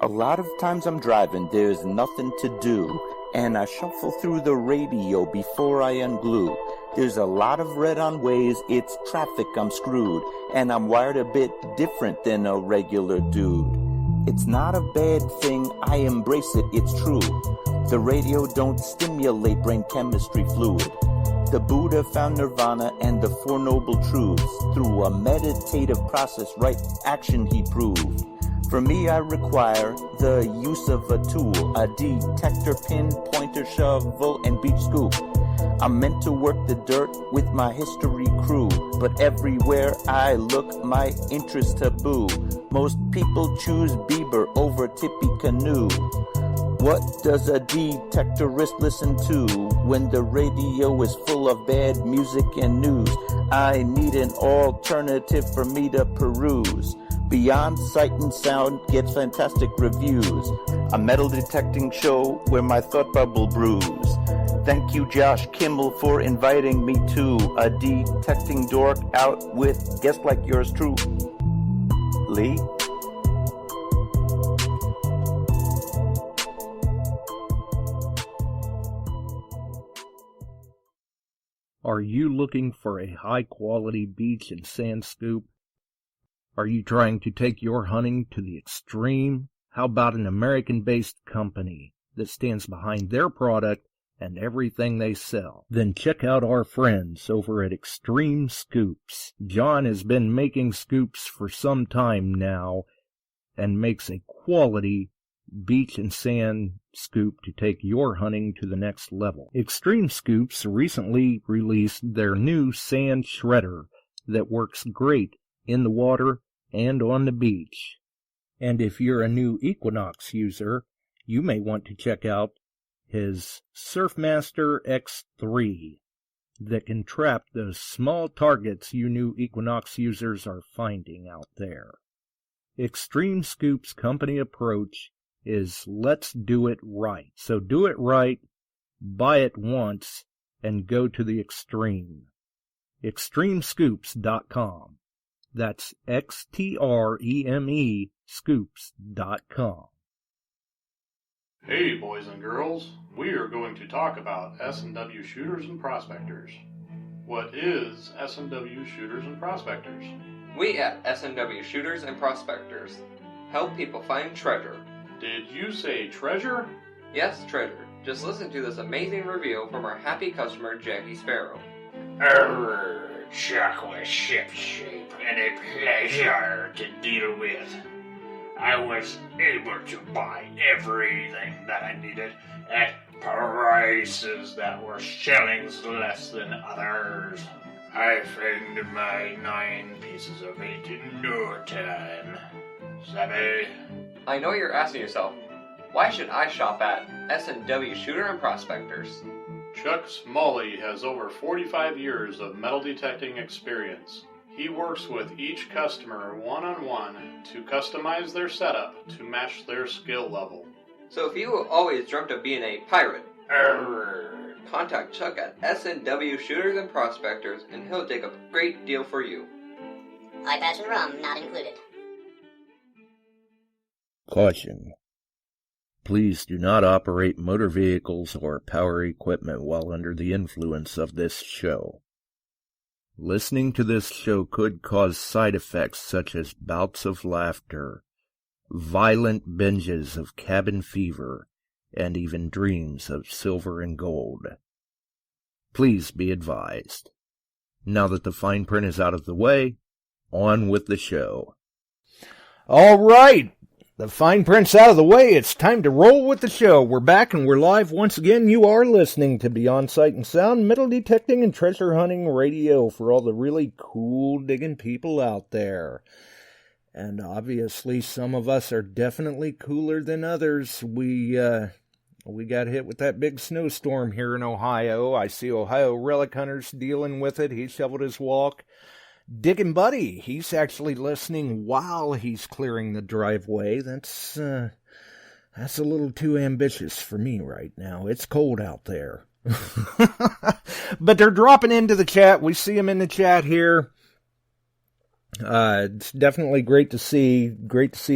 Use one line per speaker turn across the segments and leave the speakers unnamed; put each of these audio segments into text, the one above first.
lot of times I'm driving, there's nothing to do, and I shuffle through the radio before I unglue. There's a lot of red on ways, it's traffic, I'm screwed, and I'm wired a bit different than a regular dude. It's not a bad thing, I embrace it, it's true. The radio don't stimulate brain chemistry fluid. The Buddha found nirvana and the Four Noble Truths. Through a meditative process, right action he proved. For me, I require the use of a tool, a detector, pin, pointer, shovel, and beach scoop. I'm meant to work the dirt with my history crew, but everywhere I look, my interest taboo. Most people choose Bieber over Tippecanoe. What does a detectorist listen to when the radio is full of bad music and news? I need an alternative for me to peruse. Beyond Sight and Sound gets fantastic reviews. A metal detecting show where my thought bubble brews. Thank you, Josh Kimmel, for inviting me to a detecting dork out with guests like yours truly.
Are you looking for a high-quality beach and sand scoop? Are you trying to take your hunting to the extreme? How about an American-based company that stands behind their product and everything they sell? Then check out our friends over at Extreme Scoops. John has been making scoops for some time now and makes a quality beach and sand scoop to take your hunting to the next level. Extreme Scoops recently released their new sand shredder that works great in the water and on the beach. And if you're a new Equinox user, you may want to check out his Surfmaster X3 that can trap those small targets you new Equinox users are finding out there. Extreme Scoop's company approach is let's do it right. So do it right, buy it once, and go to the extreme. Extremescoops.com. That's XTREME scoops.com.
Hey boys and girls, we are going to talk about S&W shooters and prospectors. What is S&W shooters and prospectors?
We at S&W Shooters and Prospectors help people find treasure.
Did you say treasure?
Yes, treasure. Just listen to this amazing review from our happy customer, Jackie Sparrow.
Chuck was shipshape and a pleasure to deal with. I was able to buy everything that I needed at prices that were shillings less than others. I found my 9 pieces of 8 in no time. Savvy?
I know you're asking yourself, why should I shop at S&W Shooter and Prospectors?
Chuck Smalley has over 45 years of metal detecting experience. He works with each customer one-on-one to customize their setup to match their skill level.
So if you always dreamt of being a pirate, contact Chuck at S&W Shooters and Prospectors and he'll take a great deal for you.
Eye patch and rum not included.
Caution. Please do not operate motor vehicles or power equipment while under the influence of this show. Listening to this show could cause side effects such as bouts of laughter, violent binges of cabin fever, and even dreams of silver and gold. Please be advised. Now that the fine print is out of the way, on with the show. All right. The fine print's out of the way. It's time to roll with the show. We're back and we're live once again. You are listening to Beyond Sight and Sound, metal detecting and treasure hunting radio for all the really cool digging people out there. And obviously some of us are definitely cooler than others. We got hit with that big snowstorm here in Ohio. I see Ohio Relic hunters dealing with it. He shoveled his walk. Diggin' Buddy, he's actually listening while he's clearing the driveway. That's a little too ambitious for me right now. It's cold out there. But they're dropping into the chat. We see them in the chat here. It's definitely great to see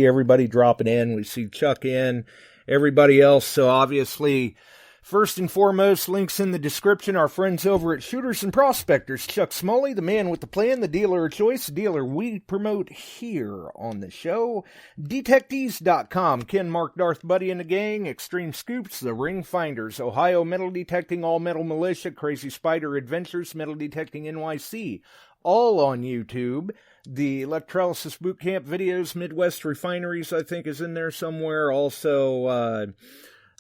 everybody dropping in. We see Chuck in, everybody else. So obviously, first and foremost, links in the description. Our friends over at Shooters and Prospectors, Chuck Smalley, the man with the plan, the dealer of choice, the dealer we promote here on the show. DETECTEES.com, Ken, Mark, Darth, Buddy, and the gang. Extreme Scoops, TheRingFinders, Ohio Metal Detecting, All Metal Militia, Crazy Spider Adventures, Metal Detecting NYC, all on YouTube. The Electrolysis Bootcamp videos, Midwest Refineries, I think, is in there somewhere. Also,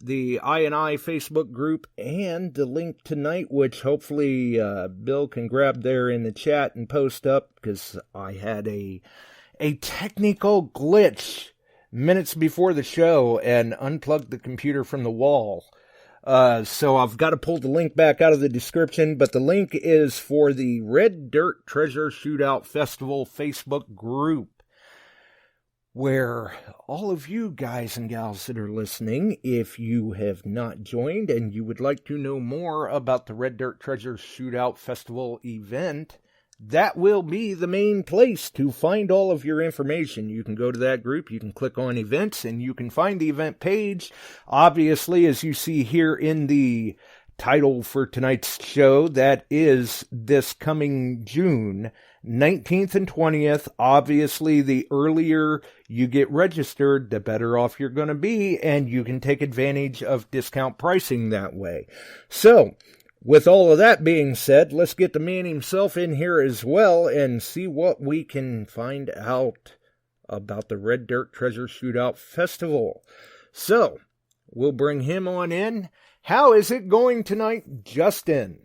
the I&I Facebook group, and the link tonight, which hopefully Bill can grab there in the chat and post up, because I had a technical glitch minutes before the show and unplugged the computer from the wall. So I've got to pull the link back out of the description, but the link is for the Red Dirt Treasure Shootout Festival Facebook group, where all of you guys and gals that are listening, if you have not joined and you would like to know more about the Red Dirt Treasure Shootout Festival event, that will be the main place to find all of your information. You can go to that group, you can click on events, and you can find the event page. Obviously, as you see here in the title for tonight's show, that is this coming June 19th and 20th. Obviously, the earlier you get registered, the better off you're going to be, and you can take advantage of discount pricing that way. So, with all of that being said, let's get the man himself in here as well and see what we can find out about the Red Dirt Treasure Shootout Festival. So, we'll bring him on in. How is it going tonight, Justin?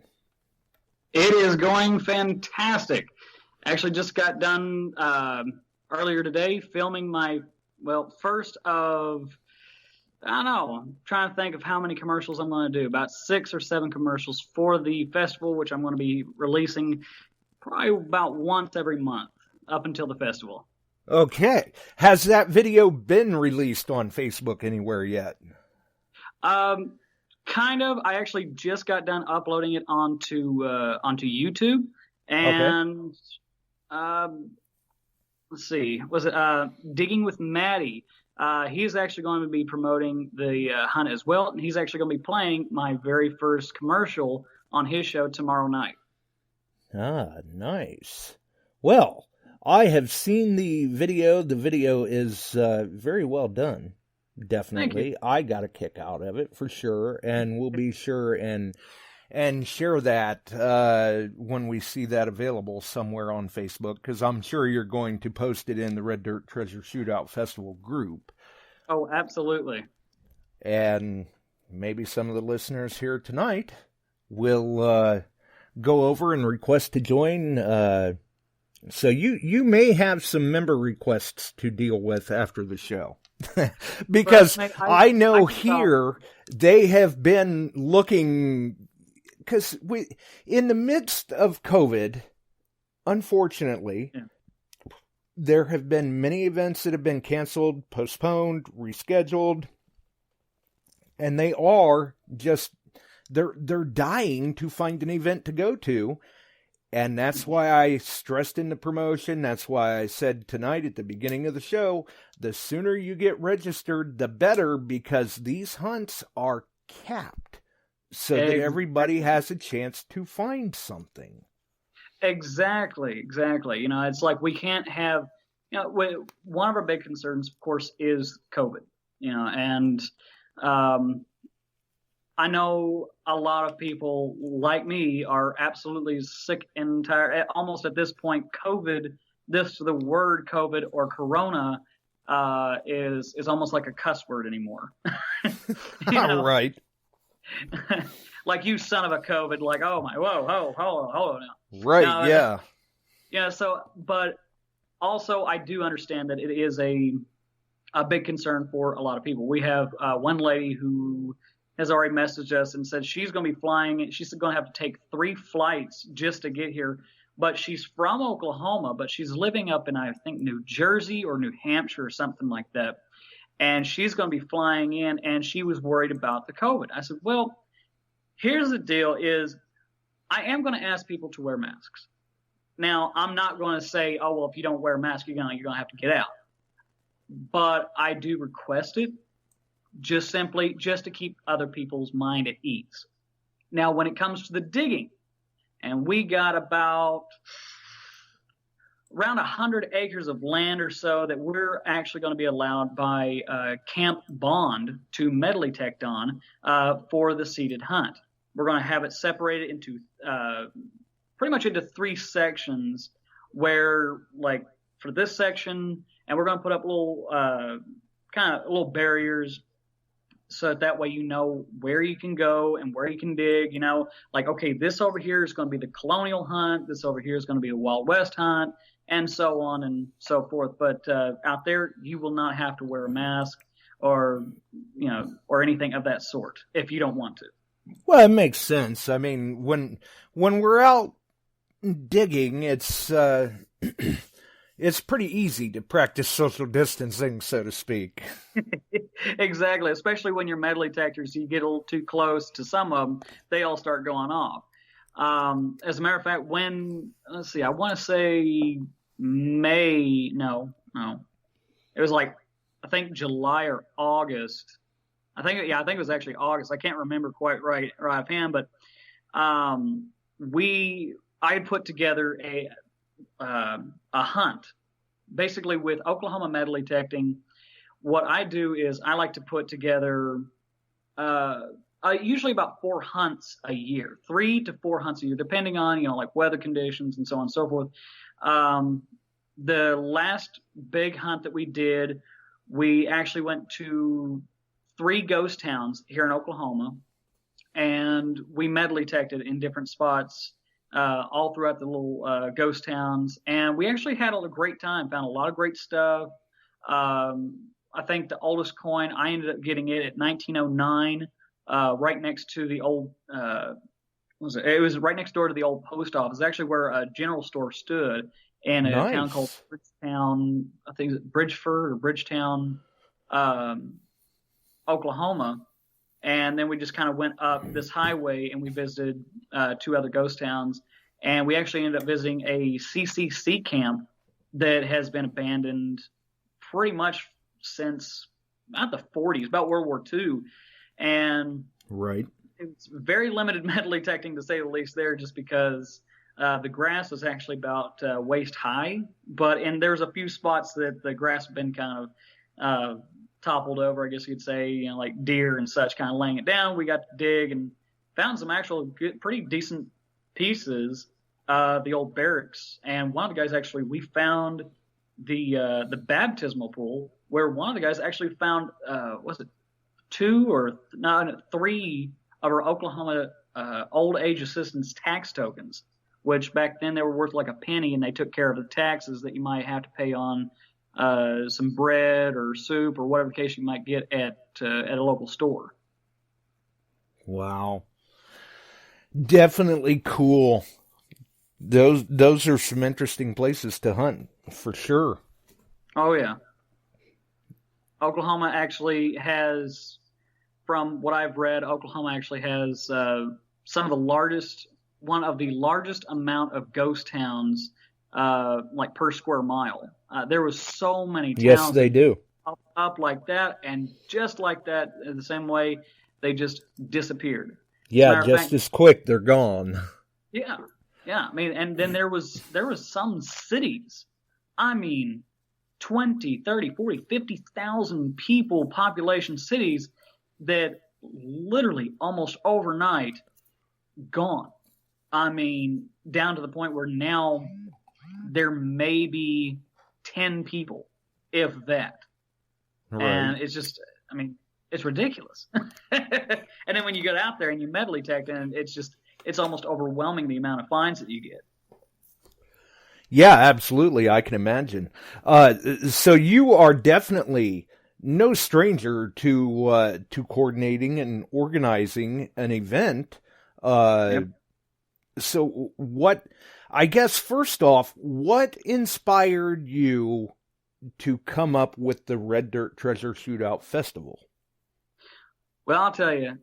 It is going fantastic. Actually just got done earlier today filming my, first of, I don't know, I'm trying to think of how many commercials I'm going to do. About 6 or 7 commercials for the festival, which I'm going to be releasing probably about once every month up until the festival.
Okay. Has that video been released on Facebook anywhere yet?
Kind of. I actually just got done uploading it onto YouTube. And let's see, was it Digging with Maddie? He's actually going to be promoting the hunt as well, and he's actually going to be playing my very first commercial on his show tomorrow night.
Ah, nice. Well, I have seen the video. The video is very well done. Definitely. I got a kick out of it for sure, and we'll be sure and share that when we see that available somewhere on Facebook, because I'm sure you're going to post it in the Red Dirt Treasure Shootout Festival group.
Oh, absolutely.
And maybe some of the listeners here tonight will go over and request to join. So you may have some member requests to deal with after the show. Because I know here they have been looking, because in the midst of COVID, unfortunately, there have been many events that have been canceled, postponed, rescheduled, and they are just, they're dying to find an event to go to. And that's why I stressed in the promotion. That's why I said tonight at the beginning of the show, the sooner you get registered, the better, because these hunts are capped so that everybody has a chance to find something.
Exactly. You know, it's like we can't have, you know, one of our big concerns, of course, is COVID, you know, and I know a lot of people like me are absolutely sick and tired. Almost at this point, the word COVID or Corona is almost like a cuss word anymore. You know?
Right.
Like, you son of a COVID, like, oh my, whoa, hold now.
Right,
now,
yeah.
Yeah, so, but also I do understand that it is a big concern for a lot of people. We have one lady who has already messaged us and said she's going to be flying. She's going to have to take 3 flights just to get here. But she's from Oklahoma, but she's living up in, I think, New Jersey or New Hampshire or something like that. And she's going to be flying in, and she was worried about the COVID. I said, well, here's the deal is I am going to ask people to wear masks. Now, I'm not going to say, oh, well, if you don't wear a mask, you're going to have to get out. But I do request it just to keep other people's mind at ease. Now, when it comes to the digging, and we got around 100 acres of land or so that we're actually going to be allowed by Camp Bond to metal detect on for the seeded hunt. We're going to have it separated into pretty much into 3 sections where, like, for this section, and we're going to put up little barriers so that way you know where you can go and where you can dig, like, okay, this over here is going to be the colonial hunt, this over here is going to be a Wild West hunt, and so on and so forth. But out there, you will not have to wear a mask or anything of that sort if you don't want to.
Well, it makes sense. I mean, when we're out digging, it's pretty easy to practice social distancing, so to speak.
Exactly, especially when you're metal detectors, you get a little too close to some of them, they all start going off. As a matter of fact, I want to say it was like, I think July or August. I think it was actually August. I can't remember quite right offhand, but I had put together a hunt, basically with Oklahoma metal detecting. What I do is I like to put together usually about 4 hunts a year, 3 to 4 hunts a year, depending on like weather conditions and so on and so forth. The last big hunt that we did, we actually went to 3 ghost towns here in Oklahoma, and we metal detected in different spots all throughout the little ghost towns, and we actually had a great time, found a lot of great stuff. I think the oldest coin, I ended up getting it at 1909, right next to the old, it was right next door to the old post office, actually where a general store stood in a town called Bridgetown, I think it's Bridgeford or Bridgetown, Oklahoma. And then we just kind of went up this highway and we visited 2 other ghost towns. And we actually ended up visiting a CCC camp that has been abandoned pretty much since not the 40s, about World War II. And
right,
it's very limited metal detecting, to say the least, there, just because the grass was actually about waist high. And there's a few spots that the grass had been kind of toppled over, I guess you'd say, like deer and such, kind of laying it down. We got to dig and found some actual good, pretty decent pieces, the old barracks. And one of the guys actually, we found the baptismal pool where one of the guys actually found, was it 3 of our Oklahoma old age assistance tax tokens, which back then they were worth like a penny, and they took care of the taxes that you might have to pay on some bread or soup or whatever case you might get at a local store.
Wow. Definitely cool. Those are some interesting places to hunt, for sure.
Oh, yeah. Oklahoma actually has, from what I've read, Oklahoma actually has one of the largest amount of ghost towns, like per square mile. There was so many towns.
Yes, they do.
Up like that, and just like that, in the same way, they just disappeared.
Yeah, just as quick, they're gone.
Yeah. I mean, and then there was some cities, 20, 30, 40, 50,000 people population cities that literally almost overnight gone. Down to the point where now there may be 10 people, if that. Right. And it's just, it's ridiculous. And then when you get out there and you metal detect, and it's almost overwhelming the amount of fines that you get.
Yeah, absolutely. I can imagine. So you are definitely no stranger to coordinating and organizing an event. Yep. So first off, what inspired you to come up with the Red Dirt Treasure Shootout Festival?
Well, I'll tell you,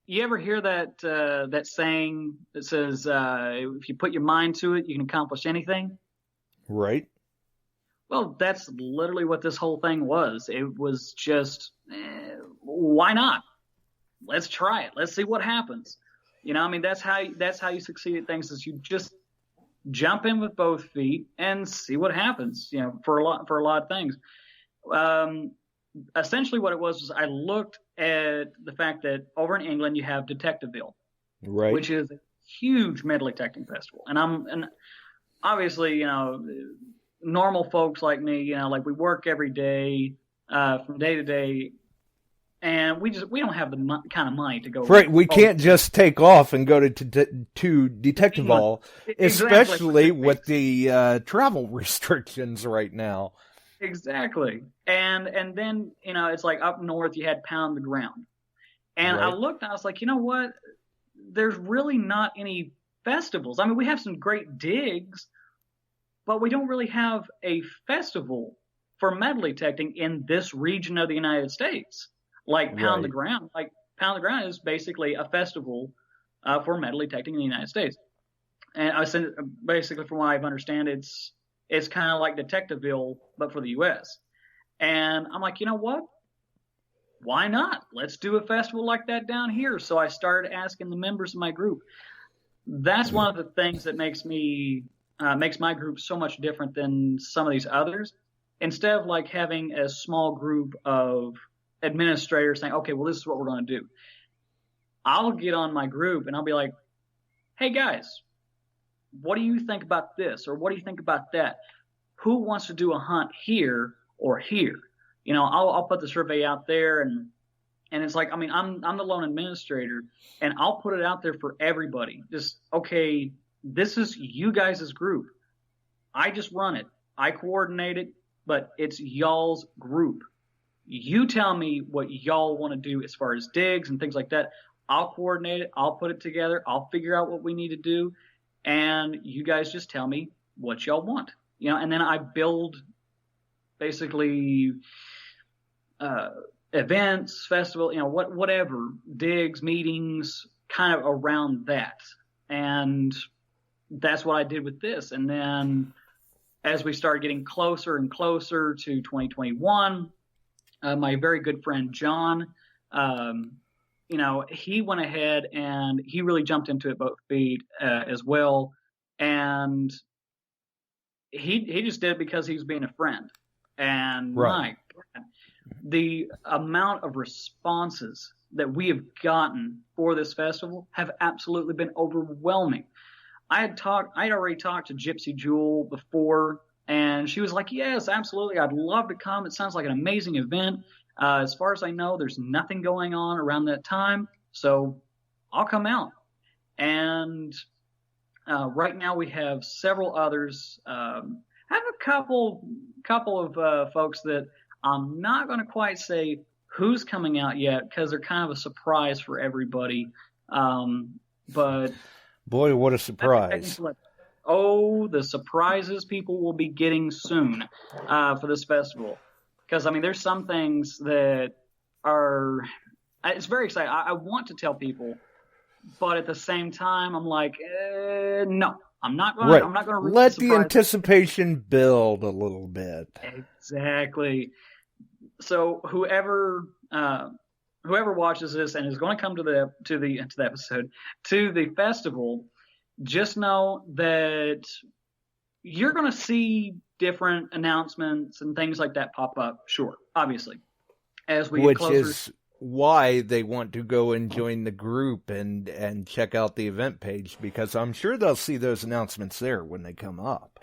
you ever hear that saying that says, if you put your mind to it, you can accomplish anything?
Right.
Well, that's literally what this whole thing was. It was just, why not? Let's try it. Let's see what happens. I mean, that's how you succeed at things, is you just jump in with both feet and see what happens, for a lot of things. Essentially what it was I looked at the fact that over in England you have Detectiveville,
right,
which is a huge metal detecting festival. And obviously, normal folks like me, like we work every day, from day to day, and we don't have the kind of money to go.
Right, we can't just take off and go to Detectiveville, especially
exactly.
with the travel restrictions right now.
Exactly. And then, it's like up north you had Pound the Ground. And
right.
I looked and I was like, you know what? There's really not any festivals. I mean, we have some great digs, but we don't really have a festival for metal detecting in this region of the United States. Like Pound the Ground. Like Pound the Ground is basically a festival for metal detecting in the United States. And basically, from what I understand, it's kind of like Detectiveville, but for the U.S. And I'm like, you know what? Why not? Let's do a festival like that down here. So I started asking the members of my group. That's one of the things that makes my group so much different than some of these others. Instead of like having a small group of administrators saying, okay, well, this is what we're going to do, I'll get on my group and I'll be like, hey guys, what do you think about this? Or what do you think about that? Who wants to do a hunt here or here? I'll put the survey out there, and it's like, I mean, I'm the lone administrator, and I'll put it out there for everybody. Just, okay, this is you guys' group. I just run it. I coordinate it, but it's y'all's group. You tell me what y'all want to do as far as digs and things like that. I'll coordinate it. I'll put it together. I'll figure out what we need to do. And you guys just tell me what y'all want, and then I build basically events, festival, whatever, digs, meetings, kind of around that. And that's what I did with this. And then as we started getting closer and closer to 2021, my very good friend John, he went ahead and he really jumped into it both feet as well. And he just did it because he was being a friend. And my God, the amount of responses that we have gotten for this festival have absolutely been overwhelming. I'd already talked to Gypsy Jewel before, and she was like, yes, absolutely, I'd love to come. It sounds like an amazing event. As far as I know, there's nothing going on around that time, so I'll come out. And right now we have several others. I have a couple of folks that I'm not going to quite say who's coming out yet because they're kind of a surprise for everybody. But
boy, what a surprise!
Oh, the surprises people will be getting soon for this festival. Because, I mean, there's some things that are – it's very exciting. I want to tell people, but at the same time, I'm like, no. I'm not going to
let the anticipation build a little bit.
Exactly. So whoever watches this and is going to come to the episode, to the festival, just know that you're going to see different announcements and things like that pop up. Sure, obviously, as we get closer. Which is
why they want to go and join the group and check out the event page, because I'm sure they'll see those announcements there when they come up.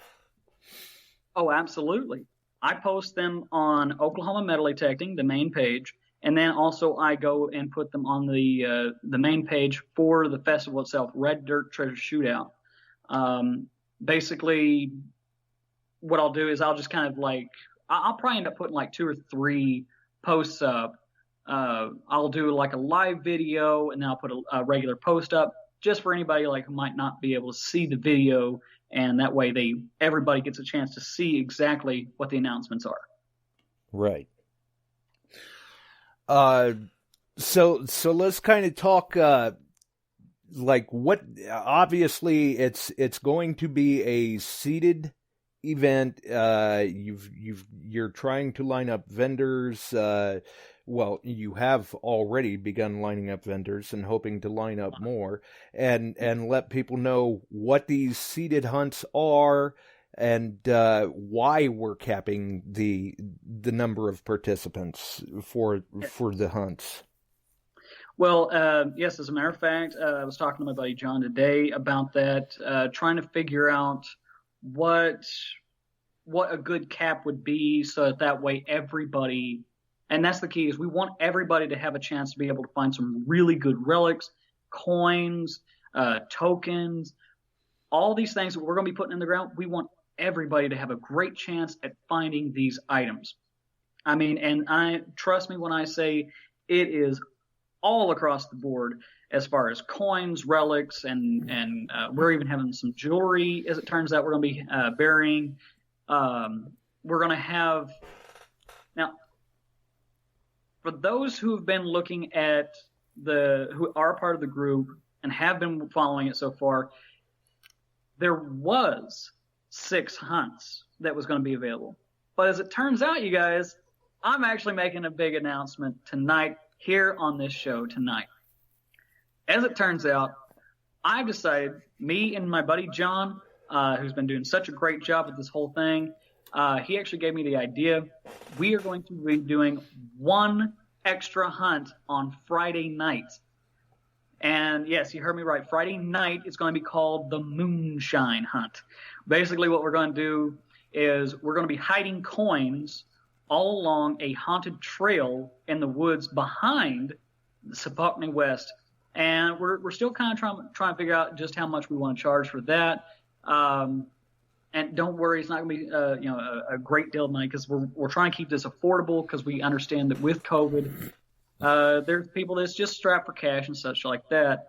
Oh, absolutely. I post them on Oklahoma Metal Detecting, the main page, and then also I go and put them on the main page for the festival itself, Red Dirt Treasure Shootout. Basically, what I'll do is I'll just kind of like I'll probably end up putting like 2 or 3 posts up. I'll do like a live video, and then I'll put a regular post up just for anybody like who might not be able to see the video, and that way everybody gets a chance to see exactly what the announcements are.
Right. So let's kind of talk, like what, obviously it's going to be a seated event. You're trying to line up vendors. Well, you have already begun lining up vendors and hoping to line up more, and let people know what these seated hunts are and why we're capping the number of participants for the hunts.
Well, yes, as a matter of fact, I was talking to my buddy John today about that, trying to figure out what a good cap would be, so that way everybody, and that's the key, is we want everybody to have a chance to be able to find some really good relics, coins, tokens, all these things that we're going to be putting in the ground. We want everybody to have a great chance at finding these items. I mean, and trust me when I say it is all across the board as far as coins, relics, and we're even having some jewelry, as it turns out, we're going to be burying. We're going to have, now, for those who have been looking at who are part of the group and have been following it so far, there was 6 hunts that was going to be available. But as it turns out, you guys, I'm actually making a big announcement tonight here on this show tonight. As it turns out, I've decided, me and my buddy John, who's been doing such a great job with this whole thing, he actually gave me the idea. We are going to be doing one extra hunt on Friday night. And yes, you heard me right. Friday night is going to be called the Moonshine Hunt. Basically what we're going to do is we're going to be hiding coins all along a haunted trail in the woods behind the Sapokney West. And we're still kind of trying to figure out just how much we want to charge for that. And don't worry, it's not going to be a great deal of money, because we're trying to keep this affordable, because we understand that with COVID, there's people that's just strapped for cash and such like that.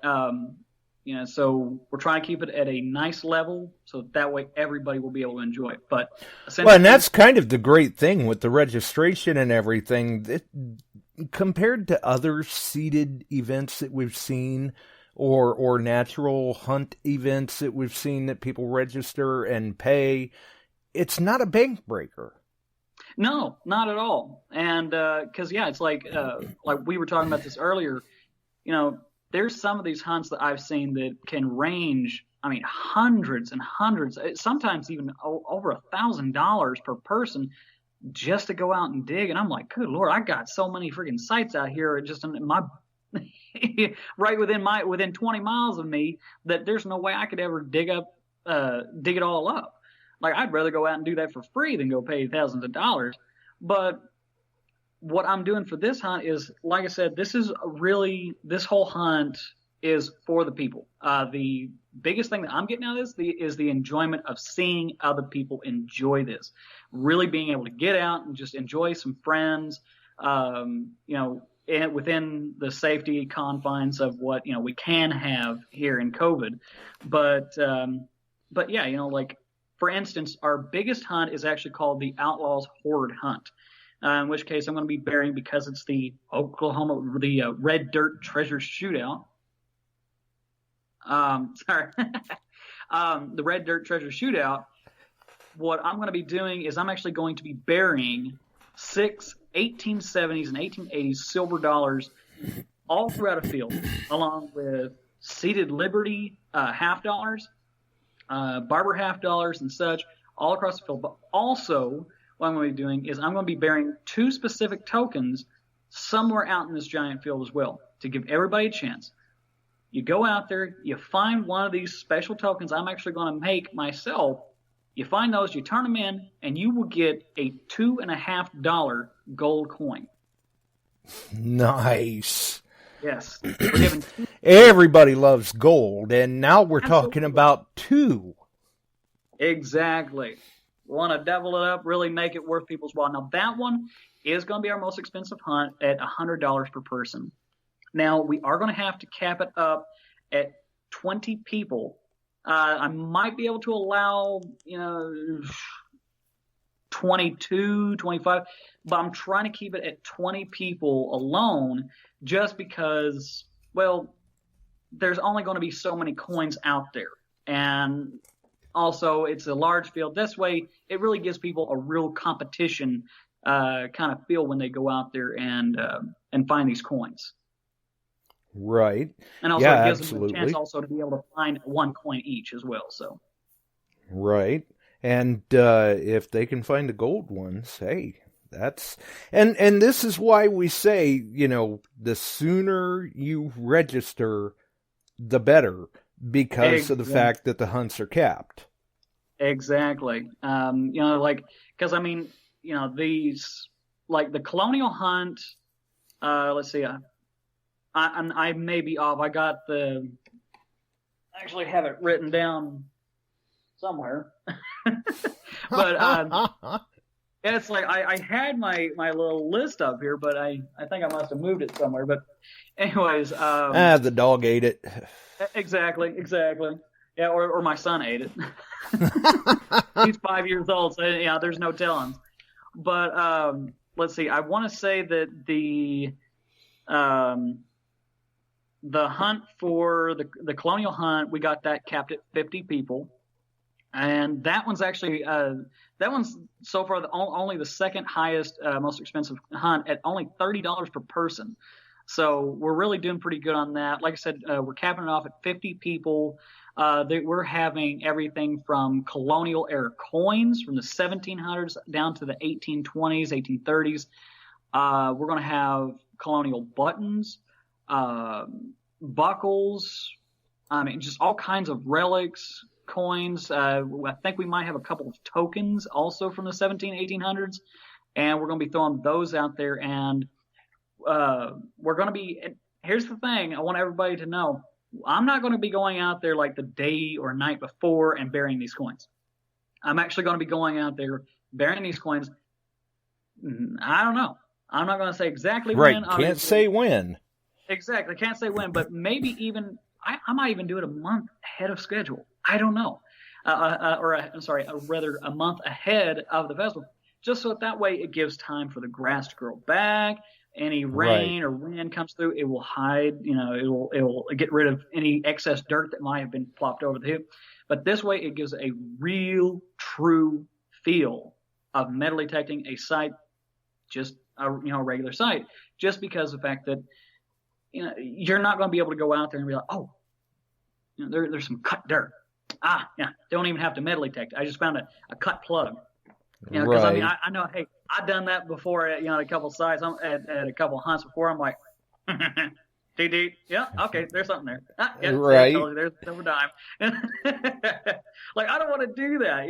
So we're trying to keep it at a nice level, so that way everybody will be able to enjoy it. But
well, and that's kind of the great thing with the registration and everything. Compared to other seated events that we've seen, or natural hunt events that we've seen that people register and pay, it's not a bank breaker.
No, not at all. And because it's like we were talking about this earlier, there's some of these hunts that I've seen that can range, I mean, hundreds and hundreds, sometimes even over $1,000 per person, just to go out and dig. And I'm like, good Lord, I got so many freaking sites out here just in my right within 20 miles of me, that there's no way I could ever dig it all up. Like, I'd rather go out and do that for free than go pay thousands of dollars. But what I'm doing for this hunt is, like I said, this whole hunt is for the people. The biggest thing that I'm getting out of this is the enjoyment of seeing other people enjoy this. Really being able to get out and just enjoy some friends, within the safety confines of what, we can have here in COVID. But yeah, like, for instance, our biggest hunt is actually called the Outlaws Horde Hunt, in which case I'm going to be burying, because it's the Red Dirt Treasure Shootout. The Red Dirt Treasure Shootout. What I'm going to be doing is I'm actually going to be burying 6 1870s and 1880s silver dollars all throughout a field, along with seated Liberty half dollars, Barber half dollars, and such, all across the field. But also, what I'm going to be doing is I'm going to be burying 2 specific tokens somewhere out in this giant field as well, to give everybody a chance. You go out there, you find one of these special tokens I'm actually going to make myself. You find those, you turn them in, and you will get a $2.50 gold coin.
Nice.
Yes. We're giving
Everybody loves gold, and now we're talking about 2.
Exactly. We want to double it up, really make it worth people's while. Now, that one is going to be our most expensive hunt at $100 per person. Now, we are going to have to cap it up at 20 people. I might be able to allow, 22, 25, but I'm trying to keep it at 20 people alone, just because, well, there's only going to be so many coins out there. And also, it's a large field. This way, it really gives people a real competition kind of feel when they go out there and find these coins.
Right.
And also,
yeah,
it gives
absolutely.
them a chance also to be able to find one coin each as well. So.
Right. And if they can find the gold ones, hey, that's... And this is why we say, you know, the sooner you register, the better, because of the fact that the hunts are capped.
Exactly. You know, like, because, I mean, you know, these, like the colonial hunt, let's see, I may be off. I got actually have it written down somewhere. But it's like I had my little list up here, but I think I must have moved it somewhere. But anyways,
the dog ate it.
Exactly. Yeah, or my son ate it. He's 5 years old, so yeah, there's no telling. But let's see. I want to say that the hunt for the colonial hunt, we got that capped at 50 people. And that one's actually so far only the second highest, most expensive hunt at only $30 per person. So we're really doing pretty good on that. Like I said, we're capping it off at 50 people. We're having everything from colonial era coins from the 1700s down to the 1820s, 1830s. We're going to have colonial buttons, buckles. I mean, just all kinds of relics. Coins. I think we might have a couple of tokens also from the 1800s, and we're going to be throwing those out there. And we're going to be. Here's the thing: I want everybody to know, I'm not going to be going out there like the day or night before and burying these coins. I'm actually going to be going out there burying these coins. I don't know. I'm not going to say exactly when.
Right? Can't say when.
Exactly, can't say when, but maybe even I might even do it a month ahead of schedule. I don't know. Rather a month ahead of the festival, just so that way it gives time for the grass to grow back. Any rain or wind comes through, it will hide. You know, it will get rid of any excess dirt that might have been plopped over the hip. But this way, it gives a real, true feel of metal detecting a site, just a regular site, just because of the fact that you're not going to be able to go out there and be like, oh, there's some cut dirt. Don't even have to metal detect. I just found a cut plug. Because I mean, I know, hey, I've done that before at a couple sites. I'm at a couple hunts before. I'm like, yeah, okay, there's something there.
Right.
There's a dime. Like, I don't want to do that.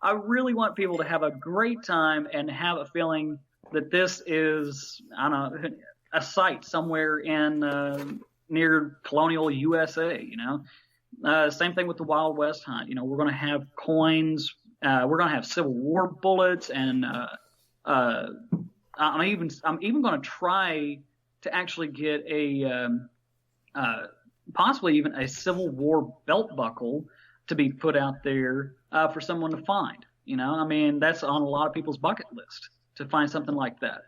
I really want people to have a great time and have a feeling that this is, I don't know, a site somewhere in near colonial USA. Same thing with the Wild West hunt. We're going to have coins. We're going to have Civil War bullets, and I'm even going to try to actually get possibly even a Civil War belt buckle to be put out there for someone to find. I mean, that's on a lot of people's bucket list to find something like that.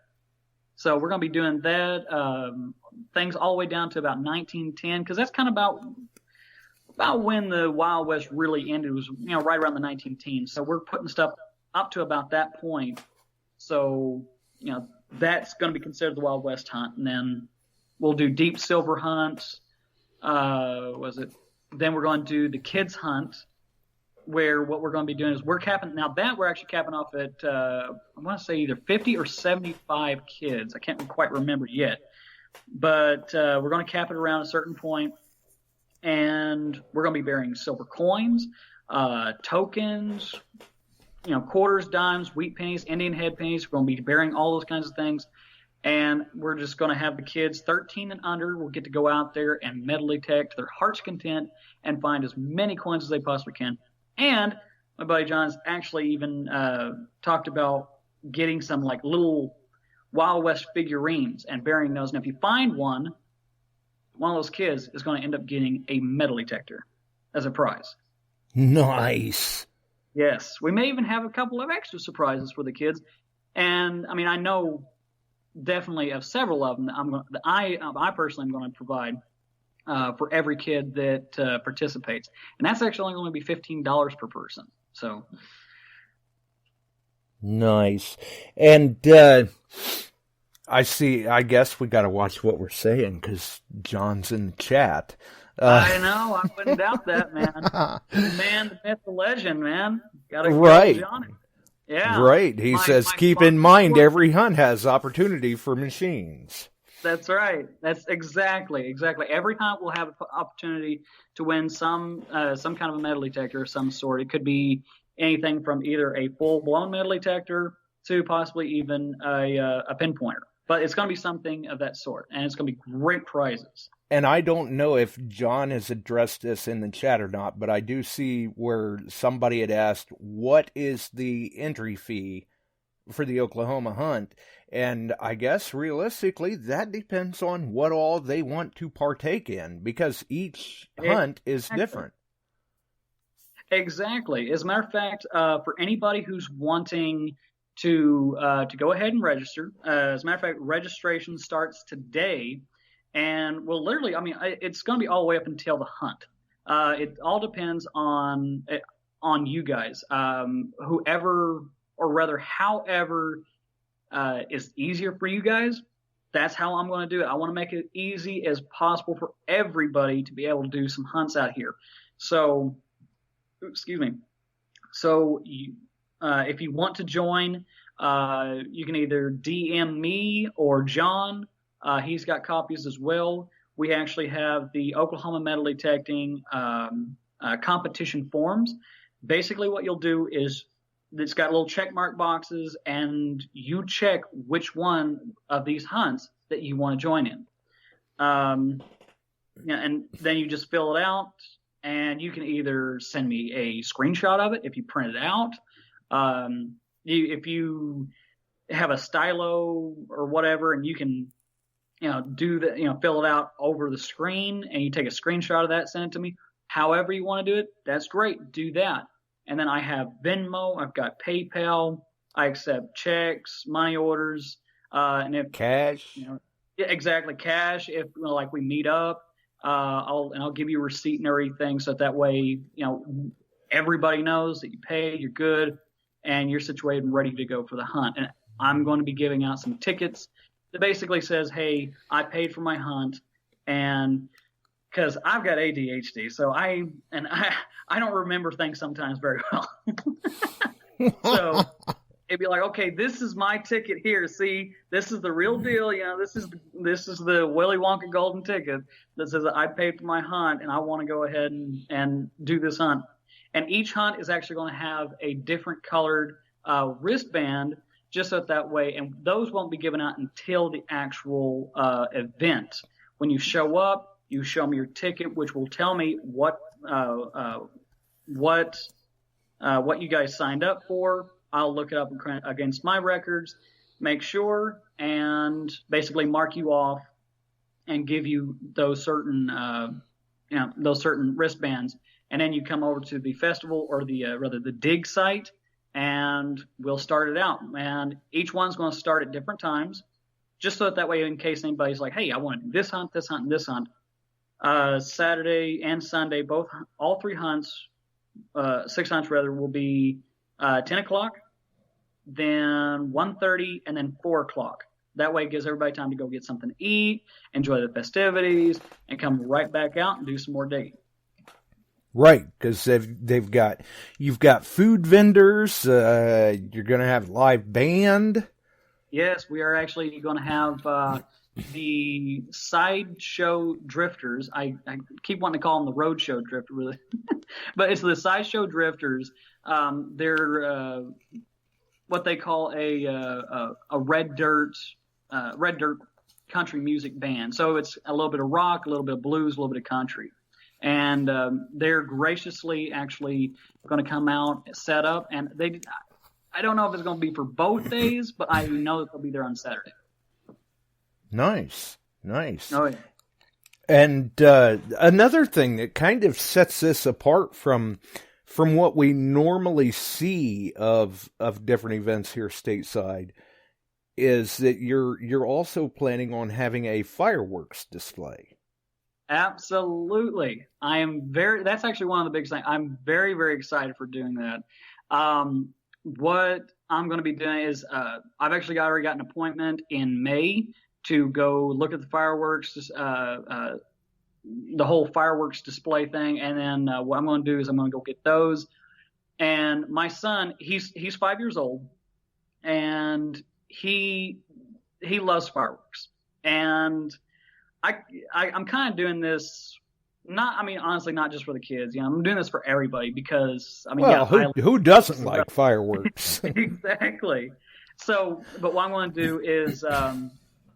So we're going to be doing that, things all the way down to about 1910, because that's kind of about when the Wild West really ended. It was, right around the 1910s. So we're putting stuff up to about that point. So, that's going to be considered the Wild West hunt. And then we'll do deep silver hunts. Then we're going to do the kids hunt, where what we're going to be doing is we're actually capping off at, I want to say either 50 or 75 kids. I can't quite remember yet. But we're going to cap it around a certain point. And we're going to be burying silver coins, tokens, quarters, dimes, wheat pennies, Indian head pennies. We're going to be burying all those kinds of things. And we're just going to have the kids 13 and under will get to go out there and metal detect to their heart's content and find as many coins as they possibly can. And my buddy John's actually even talked about getting some like little Wild West figurines and burying those. And if you find one of those kids is going to end up getting a metal detector as a prize.
Nice.
Yes. We may even have a couple of extra surprises for the kids. And, I mean, I know definitely of several of them that I personally am going to provide for every kid that participates, and that's actually only going to be $15 per person. So
nice. And I guess we got to watch what we're saying because John's in the chat.
I know. I wouldn't doubt that, man. The man, the myth, the legend, man. Got to
right.
John. Yeah.
Right. He says, keep in mind, every hunt has opportunity for machines.
That's right. That's exactly. Every hunt will have an opportunity to win some kind of a metal detector of some sort. It could be anything from either a full-blown metal detector to possibly even a pinpointer. But it's going to be something of that sort, and it's going to be great prizes.
And I don't know if John has addressed this in the chat or not, but I do see where somebody had asked, what is the entry fee for the Oklahoma hunt? And I guess realistically, that depends on what all they want to partake in, because each hunt is different.
Exactly. As a matter of fact, for anybody who's wanting to go ahead and register, as a matter of fact, registration starts today. And well, literally, I mean, it's going to be all the way up until the hunt. It all depends on you guys. However is easier for you guys. That's how I'm going to do it. I want to make it easy as possible for everybody to be able to do some hunts out here. So, excuse me. So, if you want to join, you can either DM me or John. He's got copies as well. We actually have the Oklahoma metal detecting competition forms. Basically, what you'll do is it's got little check mark boxes, and you check which one of these hunts that you want to join in. And then you just fill it out, and you can either send me a screenshot of it if you print it out. If you have a stylo or whatever, and you can fill it out over the screen, and you take a screenshot of that, send it to me. However you want to do it, that's great. Do that. And then I have Venmo. I've got PayPal. I accept checks, money orders, and if
cash.
Exactly, cash. If like we meet up, I'll give you a receipt and everything, so that way everybody knows that you paid, you're good, and you're situated and ready to go for the hunt. And I'm going to be giving out some tickets that basically says, hey, I paid for my hunt, and because I've got ADHD, so I don't remember things sometimes very well. So it'd be like, okay, this is my ticket here. See, this is the real deal. This is the Willy Wonka golden ticket that says I paid for my hunt, and I want to go ahead and do this hunt. And each hunt is actually going to have a different colored wristband, just so that way, and those won't be given out until the actual event. When you show up, you show me your ticket, which will tell me what you guys signed up for. I'll look it up against my records, make sure, and basically mark you off and give you those certain wristbands. And then you come over to the festival, or the dig site, and we'll start it out. And each one's going to start at different times, just so that way, in case anybody's like, hey, I want to do this hunt, and this hunt. Saturday and Sunday, all three hunts, 6 hunts rather, will be 10 o'clock, then 1:30, and then 4 o'clock. That way it gives everybody time to go get something to eat, enjoy the festivities, and come right back out and do some more digging.
Right, because you've got food vendors, you're going to have live band.
Yes, we are actually going to have the sideshow drifters. I keep wanting to call them the roadshow drifter, really. But it's the sideshow drifters. They're what they call a red dirt country music band. So it's a little bit of rock, a little bit of blues, a little bit of country. And they're graciously actually going to come out, set up, and I don't know if it's going to be for both days, but I know that they'll be there on Saturday.
Nice.
Oh, yeah.
And another thing that kind of sets this apart from what we normally see of different events here stateside, is that you're also planning on having a fireworks display.
Absolutely. That's actually one of the biggest things. I'm very, very excited for doing that. What I'm going to be doing is, I've actually already got an appointment in May to go look at the fireworks, the whole fireworks display thing. And then, what I'm going to do is I'm going to go get those. And my son, he's 5 years old, and he loves fireworks. And I'm kind of doing this, honestly, not just for the kids. I'm doing this for everybody because,
who doesn't like fireworks?
Exactly. So, but what I'm going to do is, I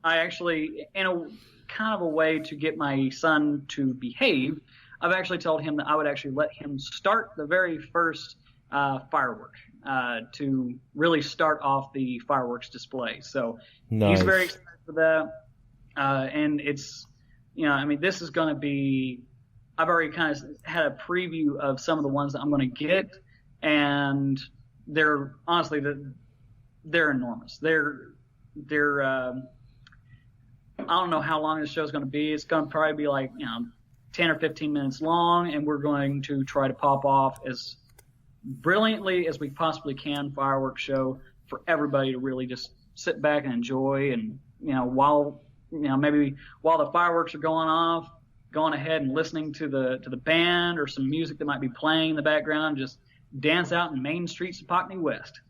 actually, in a kind of a way to get my son to behave, I've actually told him that I would actually let him start the very first firework to really start off the fireworks display. So
nice.
He's very excited for that. And it's, this is going to be, I've already kind of had a preview of some of the ones that I'm going to get, and they're honestly, they're enormous. They're I don't know how long this show is going to be. It's going to probably be like, 10 or 15 minutes long, and we're going to try to pop off as brilliantly as we possibly can fireworks show for everybody to really just sit back and enjoy. And, maybe while the fireworks are going off, going ahead and listening to the band or some music that might be playing in the background, just dance out in main streets of Pockney West.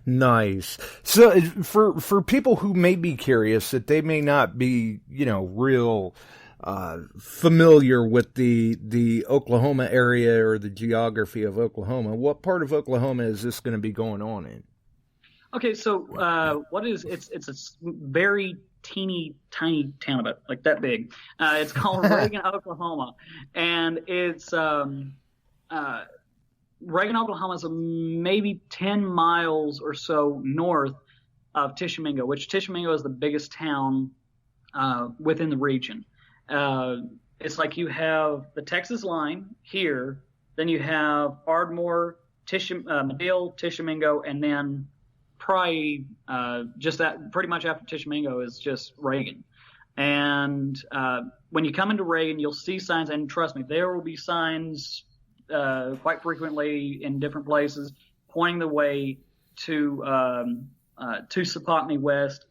Nice. So for people who may be curious, that they may not be, real familiar with the Oklahoma area or the geography of Oklahoma, what part of Oklahoma is this going to be going on in?
Okay, so it's a very teeny tiny town, about like that big. It's called Reagan, Oklahoma, and it's Reagan, Oklahoma is maybe 10 miles or so north of Tishomingo, which Tishomingo is the biggest town within the region. It's like you have the Texas line here, then you have Ardmore, Madill, Tishomingo, and then probably just that pretty much after Tishomingo is just Reagan. And when you come into Reagan, you'll see signs, and trust me, there will be signs quite frequently in different places pointing the way to Sappockney West.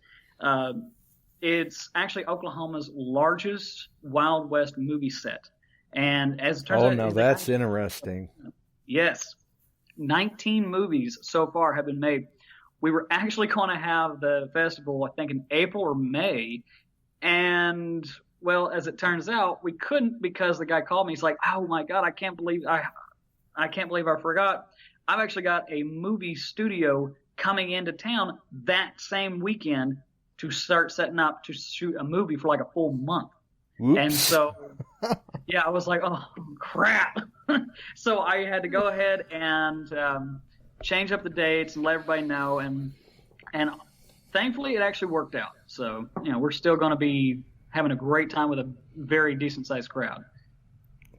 It's actually Oklahoma's largest Wild West movie set. And as it turns out... Oh,
no, that's interesting.
Yes. 19 movies so far have been made. We were actually going to have the festival, I think, in April or May. And, well, as it turns out, we couldn't because the guy called me. He's like, oh, my God, I can't believe I forgot. I've actually got a movie studio coming into town that same weekend to start setting up to shoot a movie for like a full month.
Oops.
And so, yeah, I was like, oh, crap. So I had to go ahead and change up the dates and let everybody know. And thankfully, it actually worked out. So, we're still going to be having a great time with a very decent-sized crowd.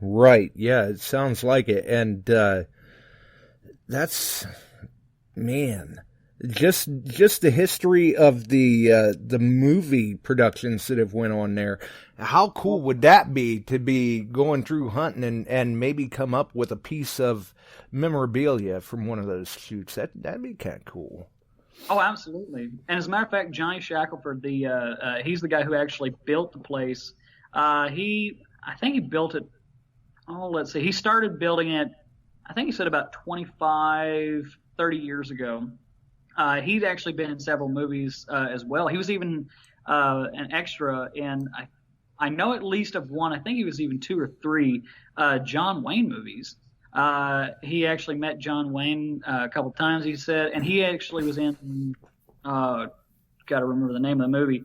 Right. Yeah, it sounds like it. And that's, man, just the history of the movie productions that have went on there. How cool would that be to be going through hunting and maybe come up with a piece of memorabilia from one of those shoots? That'd be kind of cool.
Oh, absolutely. And as a matter of fact, Johnny Shackelford, he's the guy who actually built the place. I think he built it. Oh, let's see. He started building it, I think he said about 25, 30 years ago. He'd actually been in several movies as well. He was even an extra in, I know at least of one, I think he was even 2 or 3 John Wayne movies. He actually met John Wayne a couple times, he said, and he actually was in, got to remember the name of the movie,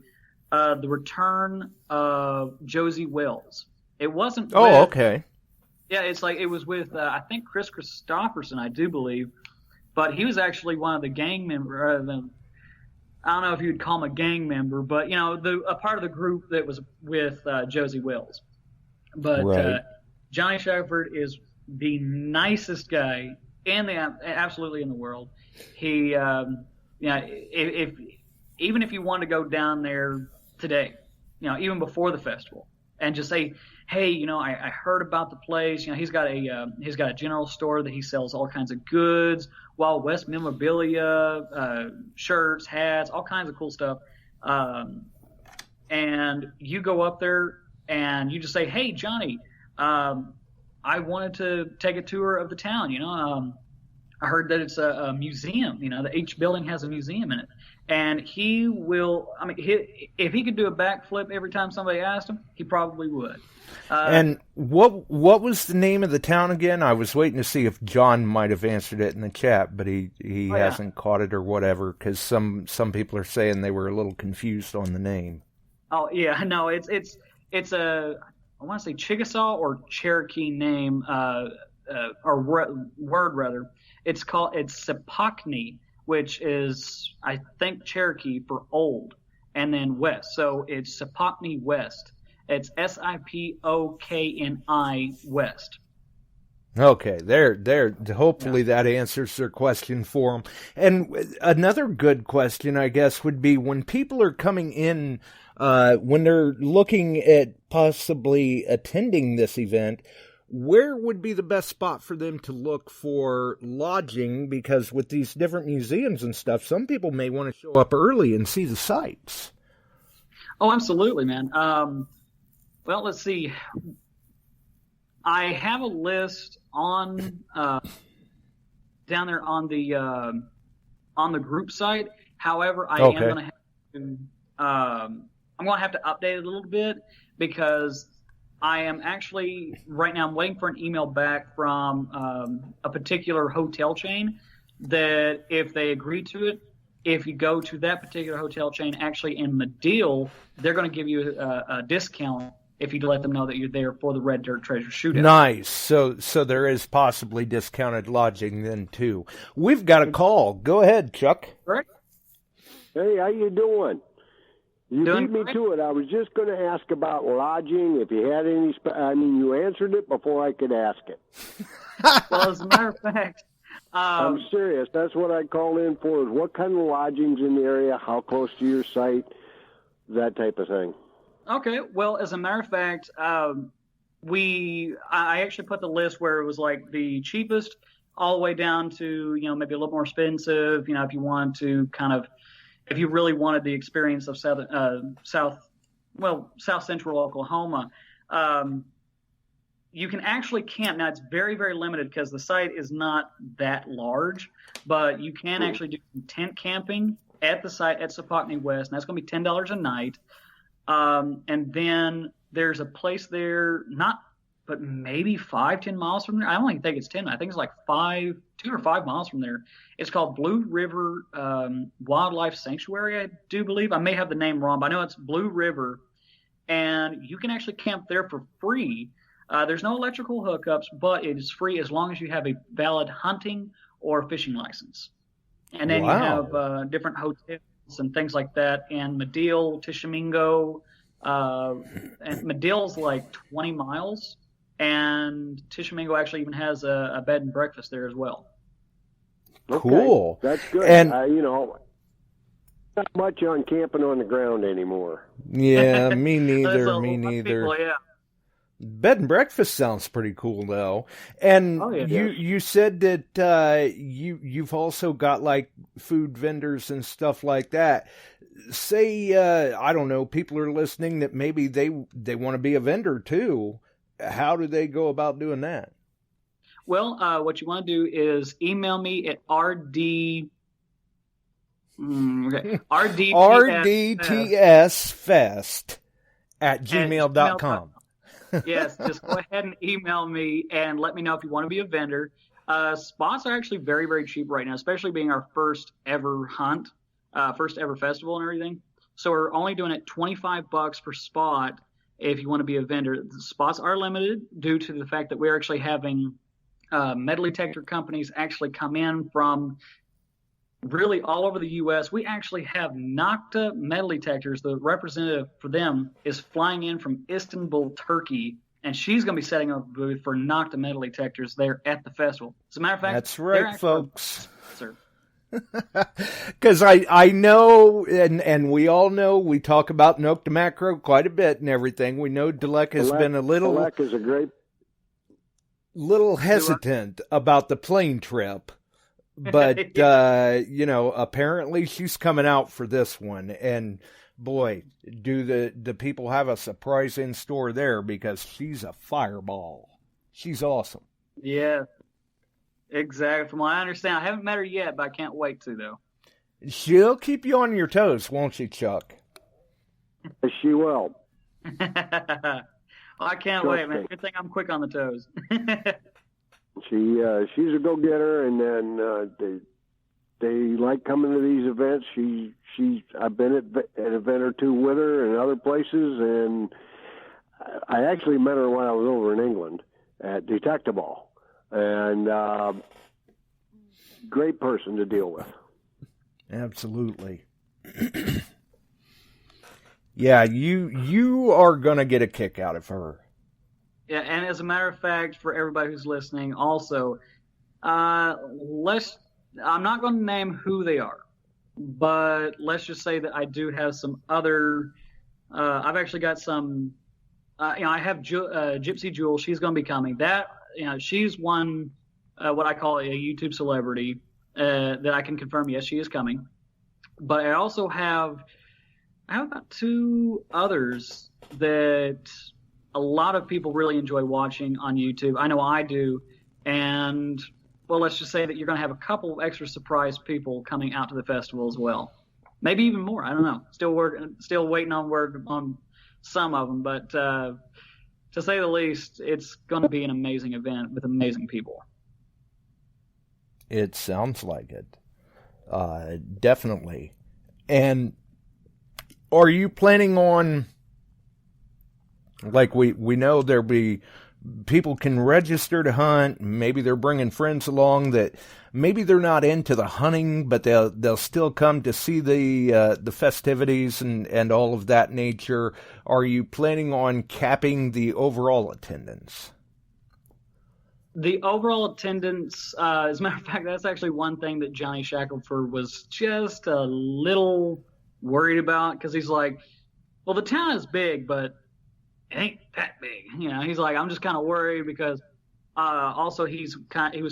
The Return of Josie Wells. It wasn't
okay.
Yeah, it's like it was with, I think, Chris Christopherson, I do believe. But he was actually one of the gang members. I don't know if you'd call him a gang member, but, a part of the group that was with Josie Wells. But
right.
Johnny Shackelford is the nicest guy Absolutely in the world. He, if even if you want to go down there today, even before the festival, and just say, hey, I heard about the place. He's got a general store that he sells all kinds of goods, Wild West memorabilia, shirts, hats, all kinds of cool stuff. And you go up there and you just say, hey, Johnny, I wanted to take a tour of the town. I heard that it's a museum, that each building has a museum in it. And he will, if he could do a backflip every time somebody asked him, he probably would.
And what was the name of the town again? I was waiting to see if John might have answered it in the chat, but he hasn't caught it or whatever, because some people are saying they were a little confused on the name. Oh, yeah, no, it's a, I want to say Chickasaw or Cherokee name, or word rather. It's Sapocney, which is, I think, Cherokee for old, and then west. So it's Sapocney West. It's Sipokni West. Okay, there. Hopefully that answers their question for them. And another good question, I guess, would be when people are coming in, when they're looking at possibly attending this event, where would be the best spot for them to look for lodging? Because with these different museums and stuff, some people may want to show up early and see the sights. Oh, absolutely, man. Well, let's see. I have a list on down there on the group site. However, I am going to have to I'm going to have to update it a little bit, because I am actually right now I'm waiting for an email back from a particular hotel chain that if they agree to it, if you go to that particular hotel chain, actually in Medill, they're going to give you a discount if you let them know that you're there for the Red Dirt Treasure Shootout. Nice. So there is possibly discounted lodging then, too. We've got a call. Go ahead, Chuck.
Right. Hey, how you doing? You beat me to it. I was just going to ask about lodging, if you had any... you answered it before I could ask it.
Well, as a matter of fact...
I'm serious. That's what I called in for, is what kind of lodging's in the area, how close to your site, that type of thing.
Okay, well, as a matter of fact, I actually put the list where it was like the cheapest all the way down to, maybe a little more expensive, if you wanted to if you really wanted the experience of South Central Oklahoma, you can actually camp. Now, it's very, very limited because the site is not that large, but you can actually do tent camping at the site at Sapocney West, and that's going to be $10 a night. And then there's a place there, but maybe 5-10 miles from there. I don't even think it's 10. I think it's like 2 or 5 miles from there. It's called Blue River Wildlife Sanctuary, I do believe. I may have the name wrong, but I know it's Blue River. And you can actually camp there for free. There's no electrical hookups, but it is free as long as you have a valid hunting or fishing license. And then you have different hotels and things like that, and Medill, Tishomingo, and Medill's like 20 miles, and Tishomingo actually even has a bed and breakfast there as well.
Okay.
Cool.
That's good.
And
not much on camping on the ground anymore.
Yeah, me neither.
Me neither. People, yeah.
Bed and breakfast sounds pretty cool, though. And you said that you've also got like food vendors and stuff like that. Say, I don't know, people are listening that maybe they want to be a vendor too. How do they go about doing that?
Well, what you want to do is email me at
rdtsfest@gmail.com.
Yes, just go ahead and email me and let me know if you want to be a vendor. Spots are actually very, very cheap right now, especially being our first ever hunt, first ever festival and everything. So we're only doing it $25 per spot if you want to be a vendor. The spots are limited due to the fact that we're actually having metal detector companies actually come in from really all over the U.S. We actually have Nokta metal detectors. The representative for them is flying in from Istanbul, Turkey, and she's going to be setting up a booth for Nokta metal detectors there at the festival. As a matter of fact,
that's right, folks.
Sir.
Because I know, and we all know, we talk about Nokta Makro quite a bit and everything. We know Delec has been a little...
Delec is a great...
little hesitant about the plane trip. But, apparently she's coming out for this one. And, boy, do the people have a surprise in store there, because she's a fireball. She's awesome.
Yeah. Exactly. From what I understand, I haven't met her yet, but I can't wait to, though.
She'll keep you on your toes, won't she, Chuck?
She will.
I can't wait, man. Good thing I'm quick on the toes.
She's a go-getter, and then they like coming to these events. I've been at an event or two with her in other places, and I actually met her when I was over in England at DETECTEES. And great person to deal with.
Absolutely. Yeah, you are going to get a kick out of her.
Yeah, and as a matter of fact, for everybody who's listening, also, I'm not going to name who they are, but let's just say that I do have some other. I've actually got some. I have Gypsy Jewel. She's going to be coming. She's one, what I call a YouTube celebrity, that I can confirm, yes, she is coming. But I also have about two others that a lot of people really enjoy watching on YouTube. I know I do. And, well, let's just say that you're going to have a couple of extra surprise people coming out to the festival as well. Maybe even more. I don't know. Still waiting on word on some of them. But, to say the least, it's going to be an amazing event with amazing people.
It sounds like it. Definitely. And are you planning on, like we know there'll be, people can register to hunt, maybe they're bringing friends along that maybe they're not into the hunting, but they'll still come to see the festivities and all of that nature. Are you planning on capping the overall attendance?
The overall attendance, as a matter of fact, that's actually one thing that Johnny Shackelford was just a little worried about, because he's like, well, the town is big, but it ain't that big. He's like, I'm just kind of worried because also he was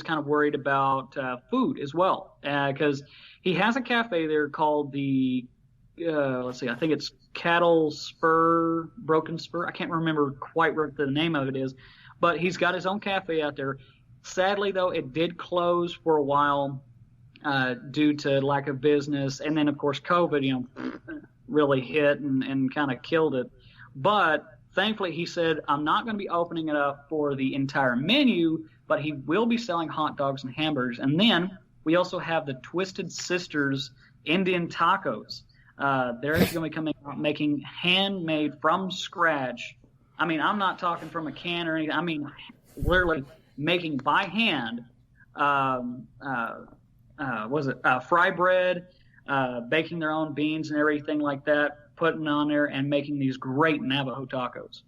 kind of worried about food as well, because he has a cafe there called the, I think it's Cattle Spur, Broken Spur. I can't remember quite what the name of it is. But he's got his own cafe out there. Sadly, though, it did close for a while due to lack of business. And then, of course, COVID, really hit and kind of killed it. But thankfully, he said, I'm not going to be opening it up for the entire menu, but he will be selling hot dogs and hamburgers. And then we also have the Twisted Sisters Indian tacos. They're actually going to be coming out making handmade from scratch. I mean, I'm not talking from a can or anything. I mean, literally making by hand, fry bread, baking their own beans and everything like that, putting on there and making these great Navajo tacos.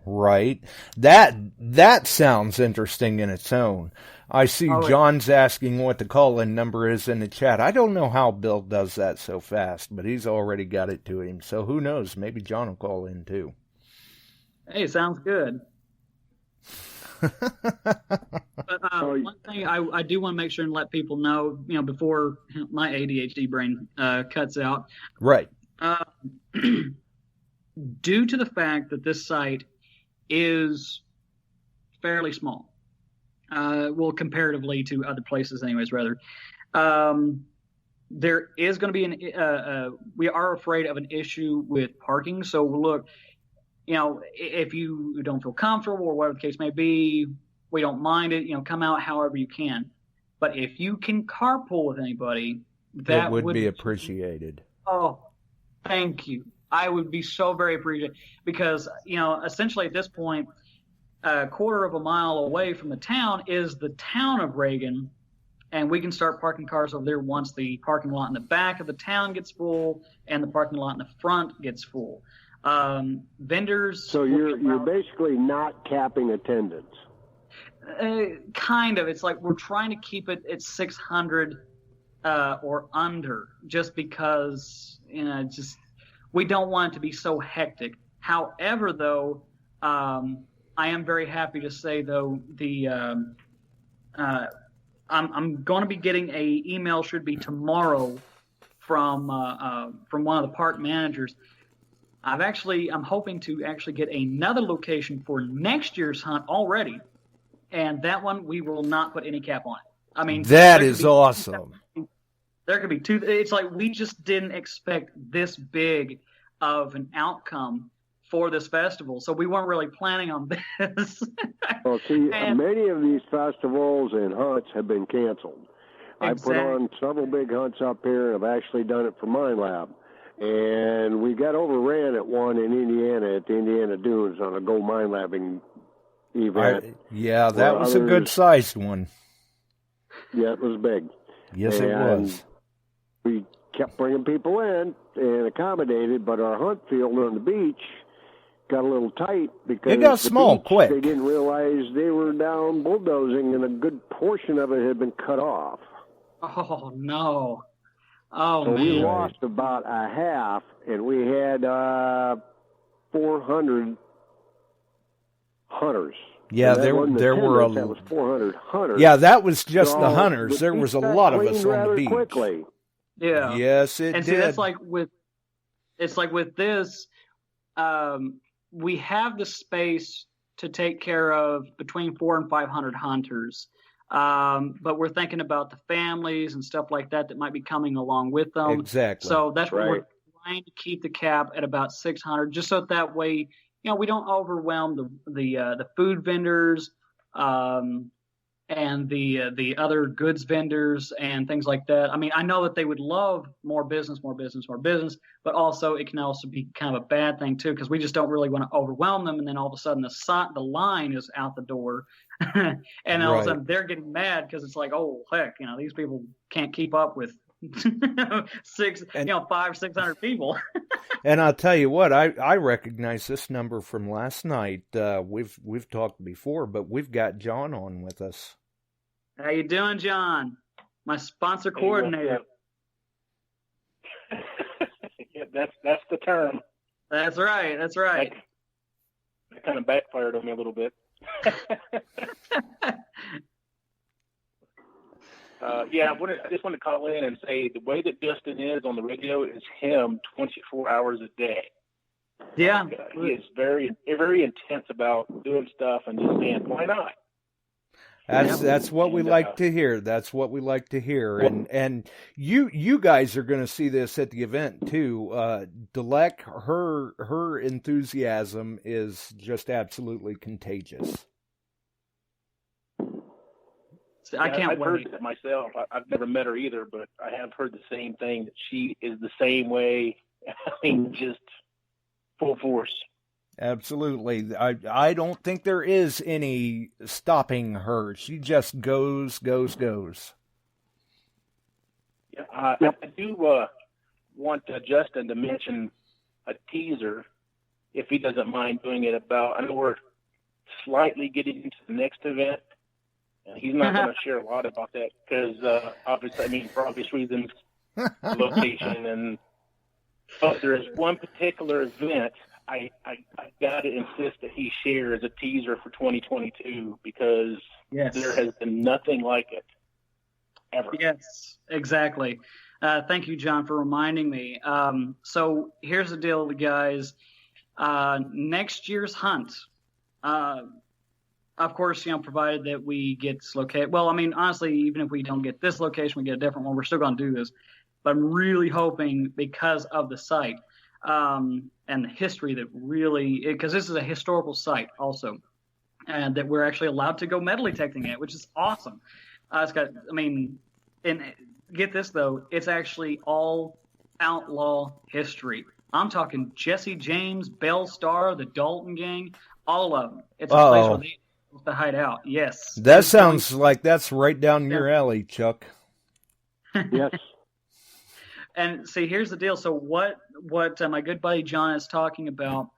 Right. That sounds interesting in its own. I see John's asking what the call-in number is in the chat. I don't know how Bill does that so fast, but he's already got it to him. So who knows? Maybe John will call in too.
Hey, sounds good. But one thing I do want to make sure and let people know, before my ADHD brain cuts out.
Right.
Due to the fact that this site is fairly small, comparatively to other places anyways, rather, there is going to be we are afraid of an issue with parking. So look, if you don't feel comfortable or whatever the case may be, we don't mind it. Come out however you can. But if you can carpool with anybody, that would be
appreciated.
Oh, thank you. I would be so very appreciative because, essentially at this point, a quarter of a mile away from the town is the town of Reagan. and we can start parking cars over there once the parking lot in the back of the town gets full and the parking lot in the front gets full. Vendors.
So you're basically not capping attendance.
Kind of. It's like we're trying to keep it at 600 or under, just because we don't want it to be so hectic. However, though, I am very happy to say, though, I'm going to be getting a email, should be tomorrow, from one of the park managers. I'm hoping to actually get another location for next year's hunt already, and that one we will not put any cap on it. I mean,
that is awesome.
There could be two. It's like we just didn't expect this big of an outcome for this festival, so we weren't really planning on this.
Well, see, many of these festivals and hunts have been canceled.
Exactly.
I put on several big hunts up here, and I've actually done it for Mine Lab. And we got overran at one in Indiana at the Indiana Dunes on a Go Mine Labbing event.
That was a good-sized one.
Yeah, it was big.
Yes, it was.
We kept bringing people in and accommodated, but our hunt field on the beach got a little tight because
it got small quick.
They didn't realize they were down bulldozing, and a good portion of it had been cut off.
Oh, no. Oh,
so
man.
We lost about a half, and we had 400 hunters.
Yeah, there were
that was 400 hunters.
Yeah, that was just the hunters. There was a lot of us on the beach.
Quickly.
Yeah.
Yes, it
and
did.
See, that's like with this, we have the space to take care of between 400 and 500 hunters. But we're thinking about the families and stuff like that might be coming along with them.
Exactly.
So that's why we're trying to keep the cap at about 600, just so that way, we don't overwhelm the food vendors, and the other goods vendors and things like that. I mean, I know that they would love more business, but also it can also be kind of a bad thing too, because we just don't really want to overwhelm them. And then all of a sudden the line is out the door, and all of a sudden they're getting mad because it's like, oh heck, these people can't keep up with 500-600 people.
And I'll tell you what, I recognize this number from last night. We've talked before, but we've got John on with us.
How you doing, John? My sponsor coordinator.
Yeah, that's the term.
That's right.
That kind of backfired on me a little bit. I just want to call in and say the way that Justin is on the radio is him 24 hours a day.
Yeah.
He is very, very intense about doing stuff and just saying, why not?
That's what we like to hear. That's what we like to hear. And you guys are going to see this at the event too. Delec, her enthusiasm is just absolutely contagious.
I can't
I've
wait.
heard it myself. I've never met her either, but I have heard the same thing, that she is the same way. I mean, just full force.
Absolutely. I don't think there is any stopping her. She just goes.
Yeah, I do want Justin to mention a teaser, if he doesn't mind doing it, about, I know we're slightly getting into the next event, and he's not going to share a lot about that because, obviously, for obvious reasons, location, but there is one particular event I got to insist that he shares a teaser for 2022 because there has been nothing like it ever.
Yes, exactly. Thank you, John, for reminding me. So here's the deal, guys. Next year's hunt, of course, provided that we get this location. Well, honestly, even if we don't get this location, we get a different one, we're still going to do this. But I'm really hoping, because of the site and the history that really, because this is a historical site also, and that we're actually allowed to go metal detecting it, which is awesome. It's got, and get this though, it's actually all outlaw history. I'm talking Jesse James, Bell Star, the Dalton Gang, all of them. It's a place where to hide out. Yes.
That sounds like that's right down your alley, Chuck.
Yes.
And see, here's the deal. So what my good buddy John is talking about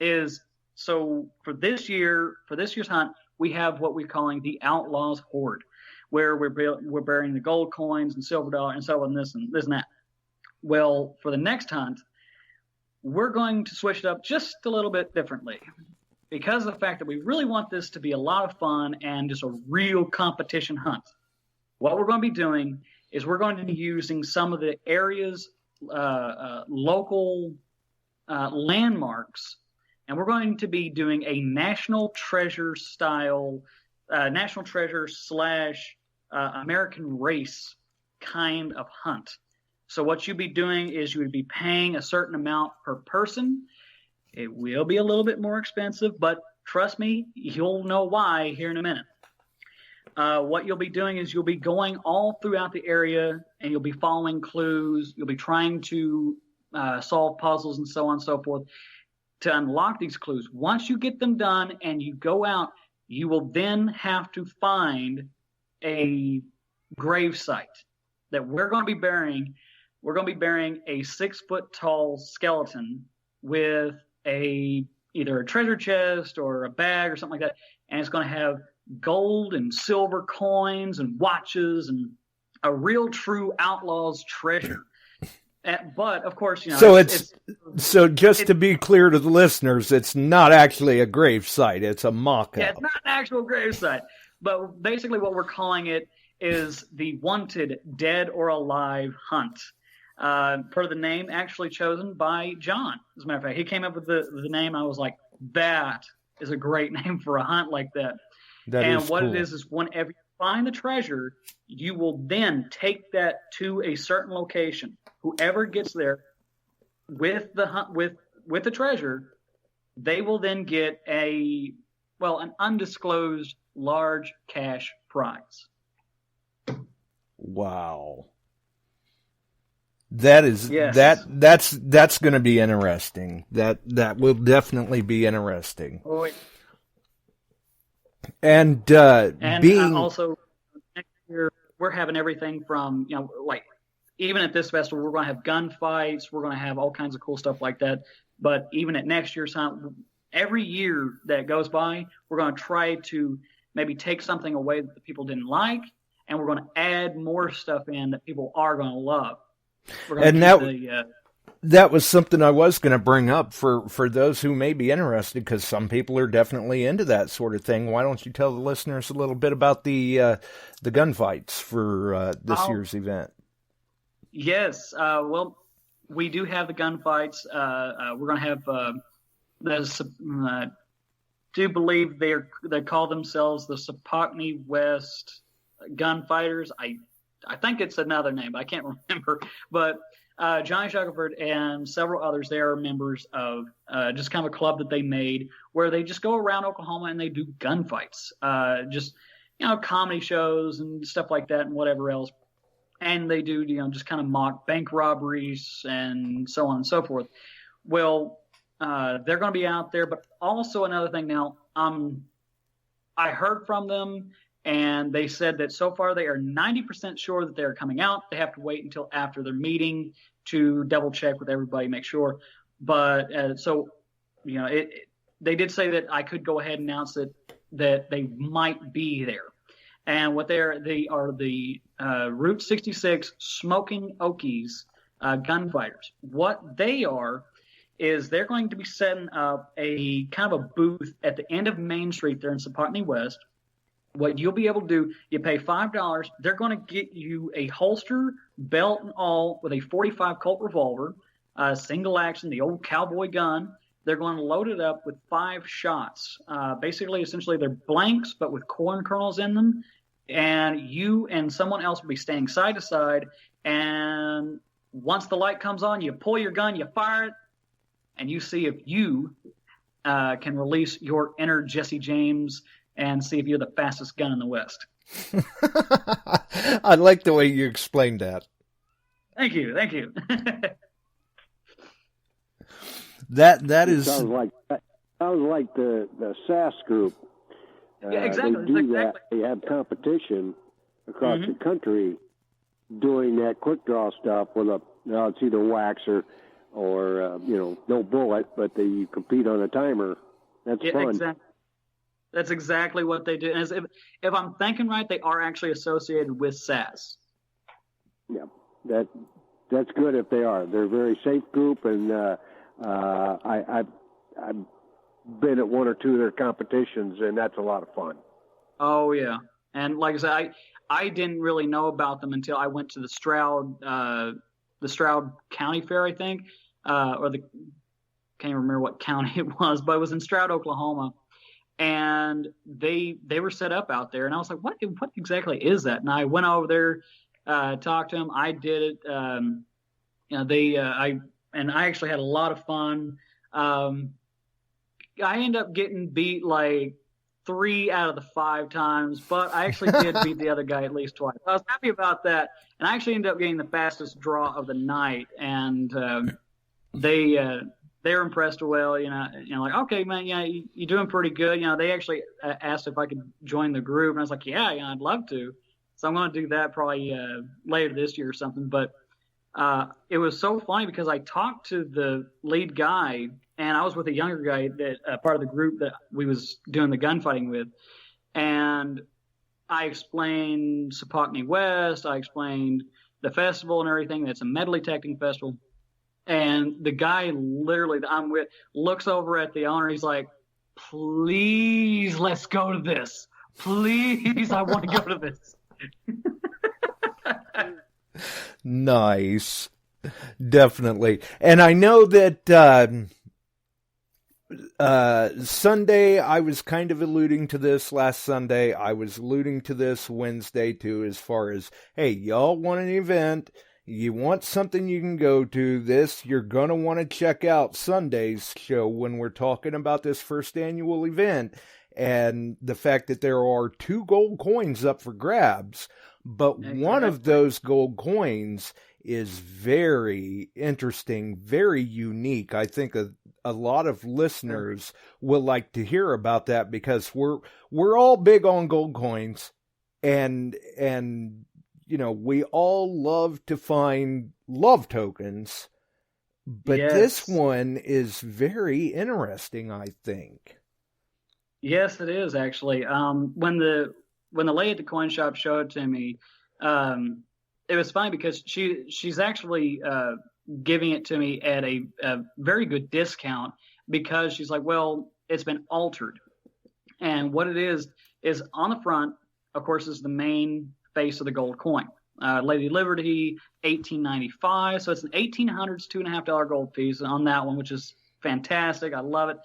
is, so for this year's hunt, we have what we're calling the Outlaws Hoard, where we're burying the gold coins and silver dollar and so on, this and that. Well, for the next hunt, we're going to switch it up just a little bit differently, because of the fact that we really want this to be a lot of fun and just a real competition hunt. What we're going to be doing is we're going to be using some of the area's local landmarks, and we're going to be doing a national treasure style, national treasure / American race kind of hunt. So what you'd be doing is you would be paying a certain amount per person. It will be a little bit more expensive, but trust me, you'll know why here in a minute. What you'll be doing is you'll be going all throughout the area, and you'll be following clues. You'll be trying to solve puzzles and so on and so forth to unlock these clues. Once you get them done and you go out, you will then have to find a grave site that we're going to be burying. We're going to be burying a 6-foot-tall skeleton with either a treasure chest or a bag or something like that, and it's going to have gold and silver coins and watches and a real true outlaws treasure. But of course,
so just to be clear to the listeners, it's not actually a grave site; it's a mock-up.
Yeah, it's not an actual grave site, but basically what we're calling it is the Wanted Dead or Alive Hunt. Per the name actually chosen by John. As a matter of fact, he came up with the name. I was like, that is a great name for a hunt like that. And what it is whenever you find the treasure, you will then take that to a certain location. Whoever gets there with the hunt with the treasure, they will then get an undisclosed large cash prize.
Wow. That is that's going to be interesting. That will definitely be interesting.
Oh, wait.
And
also next year we're having everything from like even at this festival we're going to have gunfights, we're going to have all kinds of cool stuff like that. But even at next year's hunt, every year that goes by, we're going to try to maybe take something away that the people didn't like, and we're going to add more stuff in that people are going to love.
And that was something I was going to bring up for those who may be interested, because some people are definitely into that sort of thing. Why don't you tell the listeners a little bit about the gunfights for this year's event?
Yes. Well, we do have the gunfights. We're going to have do believe they call themselves the Sapocney West Gunfighters. I think it's another name, but I can't remember. But Johnny Shackelford and several others, they are members of just kind of a club that they made where they just go around Oklahoma and they do gunfights, just comedy shows and stuff like that and whatever else. And they do just kind of mock bank robberies and so on and so forth. Well, they're going to be out there, but also another thing now. I heard from them. And they said that so far they are 90% sure that they're coming out. They have to wait until after their meeting to double check with everybody, make sure. But they did say that I could go ahead and announce that they might be there. And what they are the Route 66 Smoking Okies gunfighters. What they are is they're going to be setting up a kind of a booth at the end of Main Street there in Sapocney West. What you'll be able to do, you pay $5. They're going to get you a holster, belt, and all with a .45 Colt revolver, single action, the old cowboy gun. They're going to load it up with 5 shots. Essentially, they're blanks, but with corn kernels in them. And you and someone else will be standing side to side. And once the light comes on, you pull your gun, you fire it, and you see if you can release your inner Jesse James and see if you're the fastest gun in the West.
I like the way you explained that.
Thank you.
That is
sounds like the SAS group.
exactly.
They do
exactly.
that. They have competition across
Mm-hmm.
the country doing that quick draw stuff with it's either wax or no bullet, but you compete on a timer. That's fun.
Exactly. That's exactly what they do. And if I'm thinking right, they are actually associated with SAS.
Yeah, that's good if they are. They're a very safe group, and I've been at one or two of their competitions, and that's a lot of fun.
Oh yeah, and like I said, I didn't really know about them until I went to the Stroud County Fair, I think, can't remember what county it was, but it was in Stroud, Oklahoma, and they were set up out there, and I was like, what exactly is that? And I went over there, talked to them. I did it. I actually had a lot of fun. I ended up getting beat like 3 out of the 5 times, but I actually did beat the other guy at least twice. I was happy about that, and I actually ended up getting the fastest draw of the night. And they were impressed. Well, like, okay, man, you're doing pretty good. They actually asked if I could join the group, and I was like, yeah, I'd love to. So I'm going to do that probably later this year or something. But it was so funny because I talked to the lead guy, and I was with a younger guy that part of the group that we was doing the gunfighting with. And I explained Sapocney West. I explained the festival and everything. That's a metal detecting festival. And the guy literally that I'm with looks over at the owner. He's like, please, let's go to this. Please, I want to go to this.
Nice. Definitely. And I know that Sunday, I was kind of alluding to this last Sunday. I was alluding to this Wednesday too, as far as, hey, y'all want an event, you want something you can go to, you're going to want to check out Sunday's show when we're talking about this first annual event, and the fact that there are 2 gold coins up for grabs, but one of those gold coins is very interesting, very unique. I think a lot of listeners will like to hear about that, because we're all big on gold coins, and we all love to find love tokens, but this one is very interesting, I think.
Yes, it is actually. When the lady at the coin shop showed it to me, it was funny because she's actually giving it to me at a very good discount, because she's like, well, it's been altered. And what it is on the front, of course, is the main face of the gold coin. Lady Liberty, 1895. So it's an 1800s, $2.50 gold piece on that one, which is fantastic. I love it.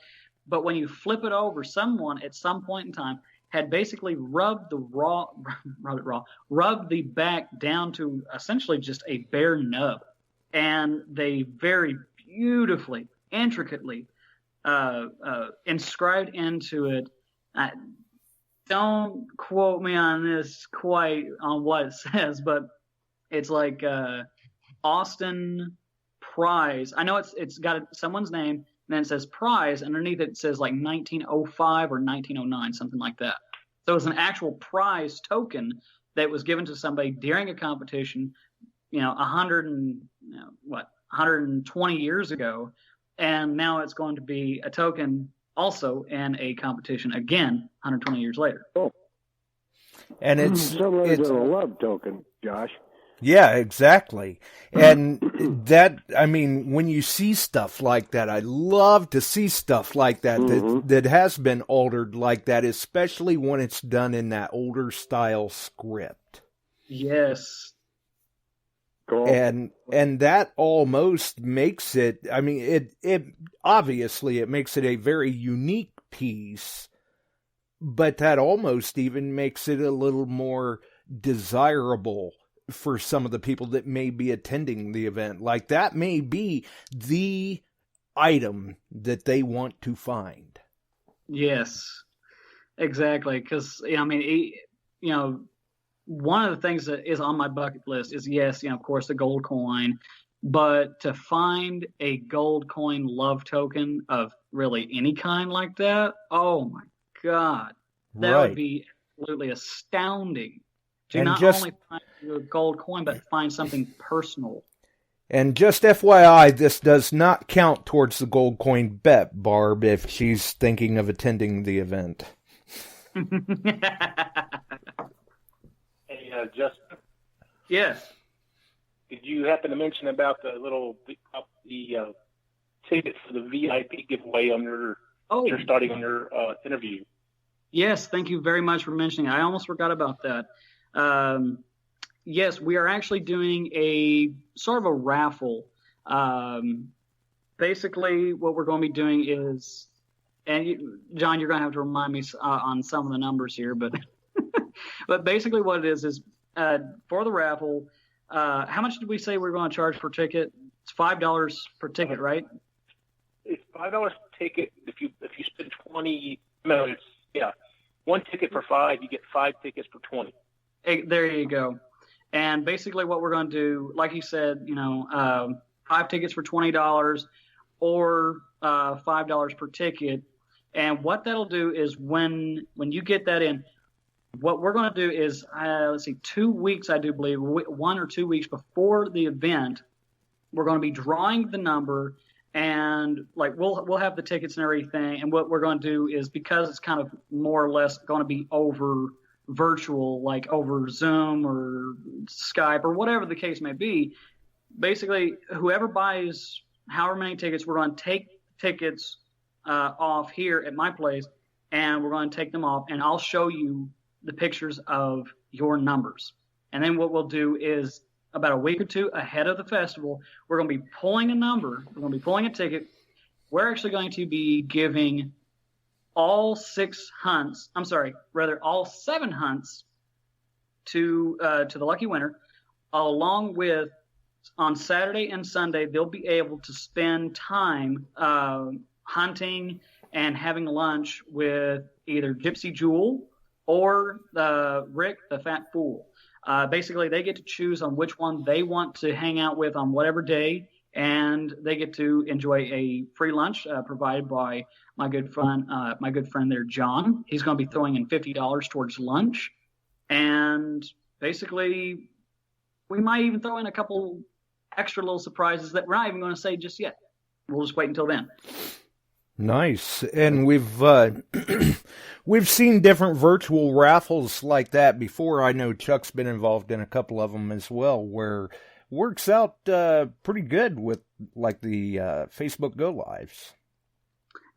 But when you flip it over, someone at some point in time had basically rubbed the back down to essentially just a bare nub. And they very beautifully, intricately inscribed into it. Don't quote me on this quite on what it says, but it's like Austin Prize. I know it's got someone's name, and then it says Prize. Underneath it says like 1905 or 1909, something like that. So it's an actual prize token that was given to somebody during a competition, 120 years ago, and now it's going to be a token also in a competition again 120 years later.
Oh.
And it's
similar to a love token, Josh.
Yeah, exactly. And when you see stuff like that, I love to see stuff like that, that has been altered like that, especially when it's done in that older style script.
Yes.
Cool.
And that almost makes it, it obviously it makes it a very unique piece, but that almost even makes it a little more desirable for some of the people that may be attending the event. Like, that may be the item that they want to find.
Yes, exactly. Because, one of the things that is on my bucket list is, yes, of course, the gold coin. But to find a gold coin love token of really any kind like that, oh my God. That
Right.
would be absolutely astounding to
And
not
just-
only find a gold coin, but find something personal.
And just FYI, this does not count towards the gold coin bet, Barb, if she's thinking of attending the event.
Hey, Justin,
Yes.
did you happen to mention about the tickets for the VIP giveaway on your you're starting on your interview?
Yes, thank you very much for mentioning it. I almost forgot about that. Yes, we are actually doing a sort of a raffle. Basically, what we're going to be doing is, and John, you're going to have to remind me on some of the numbers here, but but basically what it is for the raffle, how much did we say we're going to charge per ticket? It's $5 per ticket, right?
It's $5 per ticket. If you spend 20, no, it's one ticket for $5. You get 5 tickets for 20.
Hey, there you go. And basically, what we're going to do, like you said, 5 tickets for $20 or $5 per ticket. And what that'll do is when you get that in, what we're going to do is, 2 weeks, I do believe, 1 or 2 weeks before the event, we're going to be drawing the number, and like we'll have the tickets and everything. And what we're going to do is, because it's kind of more or less going to be over virtual, like over Zoom or Skype or whatever the case may be, basically whoever buys however many tickets, we're going to take tickets off here at my place, and we're going to take them off, and I'll show you the pictures of your numbers. And then what we'll do is, about a week or two ahead of the festival, we're going to be pulling a number. We're going to be pulling a ticket. We're actually going to be giving all 7 hunts to the lucky winner, along with, on Saturday and Sunday, they'll be able to spend time hunting and having lunch with either Gypsy Jewel or Rick, the Fat Fool. Basically, they get to choose on which one they want to hang out with on whatever day, and they get to enjoy a free lunch provided by my good friend there, John. He's going to be throwing in $50 towards lunch, and basically, we might even throw in a couple extra little surprises that we're not even going to say just yet. We'll just wait until then.
Nice. And we've seen different virtual raffles like that before. I know Chuck's been involved in a couple of them as well, where it works out pretty good with like the Facebook Go Lives.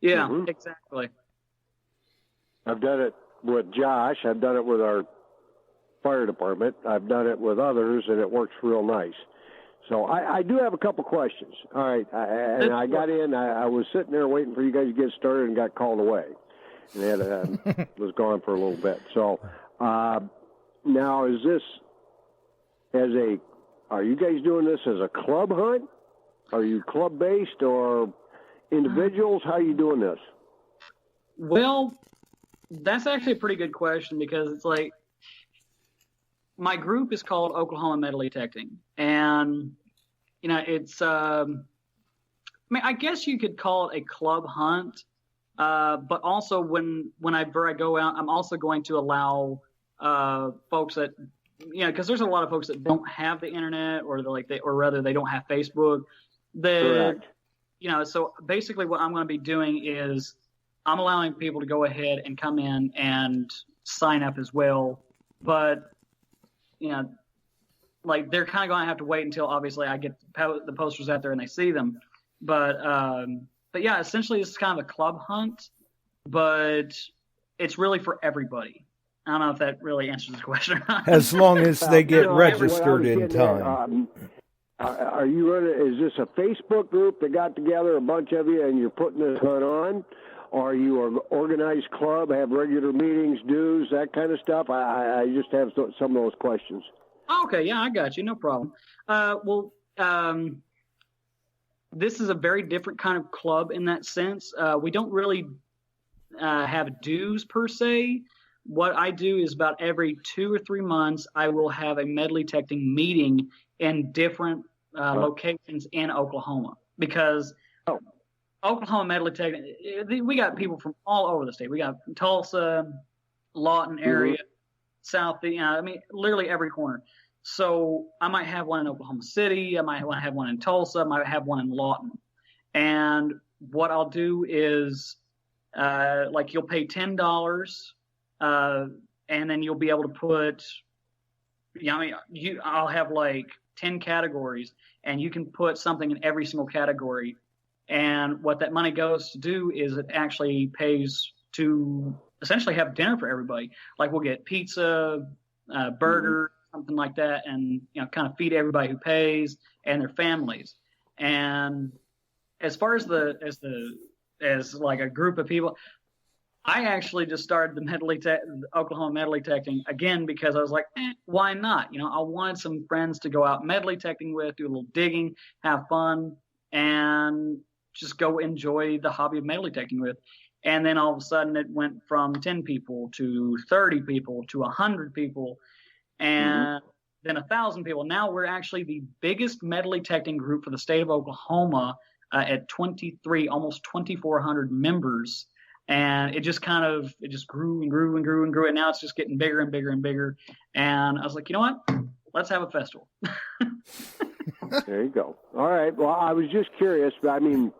Yeah, exactly.
I've done it with Josh. I've done it with our fire department. I've done it with others, and it works real nice. So I do have a couple questions. All right, I got in. I was sitting there waiting for you guys to get started and got called away. And was gone for a little bit. So now is this are you guys doing this as a club hunt? Are you club-based or individuals? How are you doing this?
Well, that's actually a pretty good question, because it's like, my group is called Oklahoma Metal Detecting, and it's I guess you could call it a club hunt, but also whenever I go out, I'm also going to allow folks that, because there's a lot of folks that don't have the internet, or they don't have Facebook.
Correct.
So basically what I'm going to be doing is I'm allowing people to go ahead and come in and sign up as well, but like they're kind of going to have to wait until obviously I get the posters out there and they see them. But yeah, essentially it's kind of a club hunt, but it's really for everybody. I don't know if that really answers the question or not.
As long as they get registered in time.
Are you running? Is this a Facebook group that got together, a bunch of you, and you're putting this hunt on? Or are you an organized club, have regular meetings, dues, that kind of stuff? I just have some of those questions.
Okay, yeah, I got you. No problem. This is a very different kind of club in that sense. We don't really have dues per se. What I do is about every 2 or 3 months, I will have a metal detecting meeting in different locations in Oklahoma, because Oklahoma metal detecting, we got people from all over the state. We got Tulsa, Lawton area, South, literally every corner. So I might have one in Oklahoma City. I might have one in Tulsa. I might have one in Lawton. And what I'll do is, you'll pay $10, and then you'll be able to put, I'll have like 10 categories, and you can put something in every single category. And what that money goes to do is it actually pays to essentially have dinner for everybody. Like we'll get pizza, burger, something like that, and kind of feed everybody who pays and their families. And as far as as like a group of people, I actually just started the Oklahoma metal detecting again because I was like, why not? I wanted some friends to go out metal detecting with, do a little digging, have fun, and just go enjoy the hobby of metal detecting with. And then all of a sudden it went from 10 people to 30 people to 100 people and then 1,000 people. Now we're actually the biggest metal detecting group for the state of Oklahoma at 23, almost 2,400 members. And it just grew and grew and grew and grew. And now it's just getting bigger and bigger and bigger. And I was like, you know what? Let's have a festival.
There you go. All right. Well, I was just curious. I mean,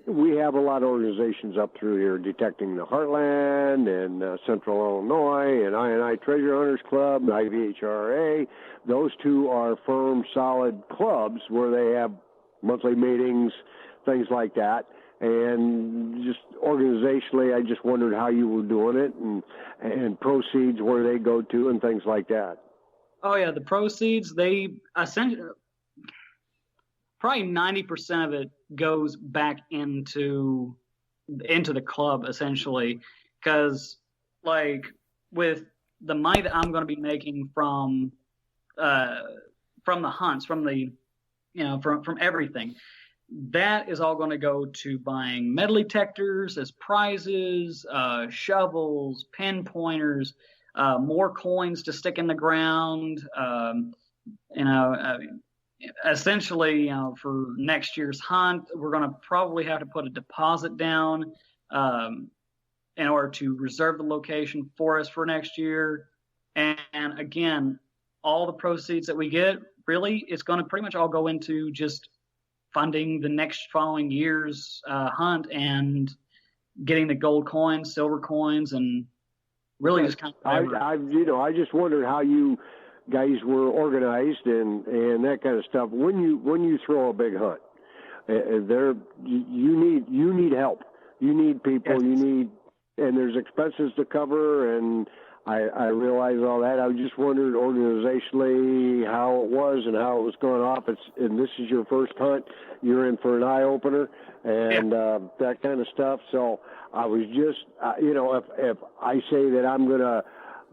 we have a lot of organizations up through here, Detecting the Heartland and Central Illinois and I&I Treasure Hunters Club, IVHRA. Those two are firm, solid clubs where they have monthly meetings, things like that. And just organizationally, I just wondered how you were doing it and proceeds, where they go to and things like that.
Oh, yeah. The proceeds, they essentially, probably 90% of it goes back into the club, essentially. Because, like, with the money that I'm going to be making from the hunts, from everything, that is all going to go to buying metal detectors as prizes, shovels, pinpointers, more coins to stick in the ground. Essentially, for next year's hunt, we're going to probably have to put a deposit down in order to reserve the location for us for next year. And again, all the proceeds that we get, really, it's going to pretty much all go into just funding the following year's hunt and getting the gold coins, silver coins, and really just kind of.
I just wondered how you guys were organized and that kind of stuff. When you throw a big hunt, you need help. You need people.
Yes.
You need, and there's expenses to cover. And I realize all that. I just wondered organizationally how it was and how it was going off. And this is your first hunt. You're in for an eye opener and that kind of stuff. So I was just, if I say that I'm going to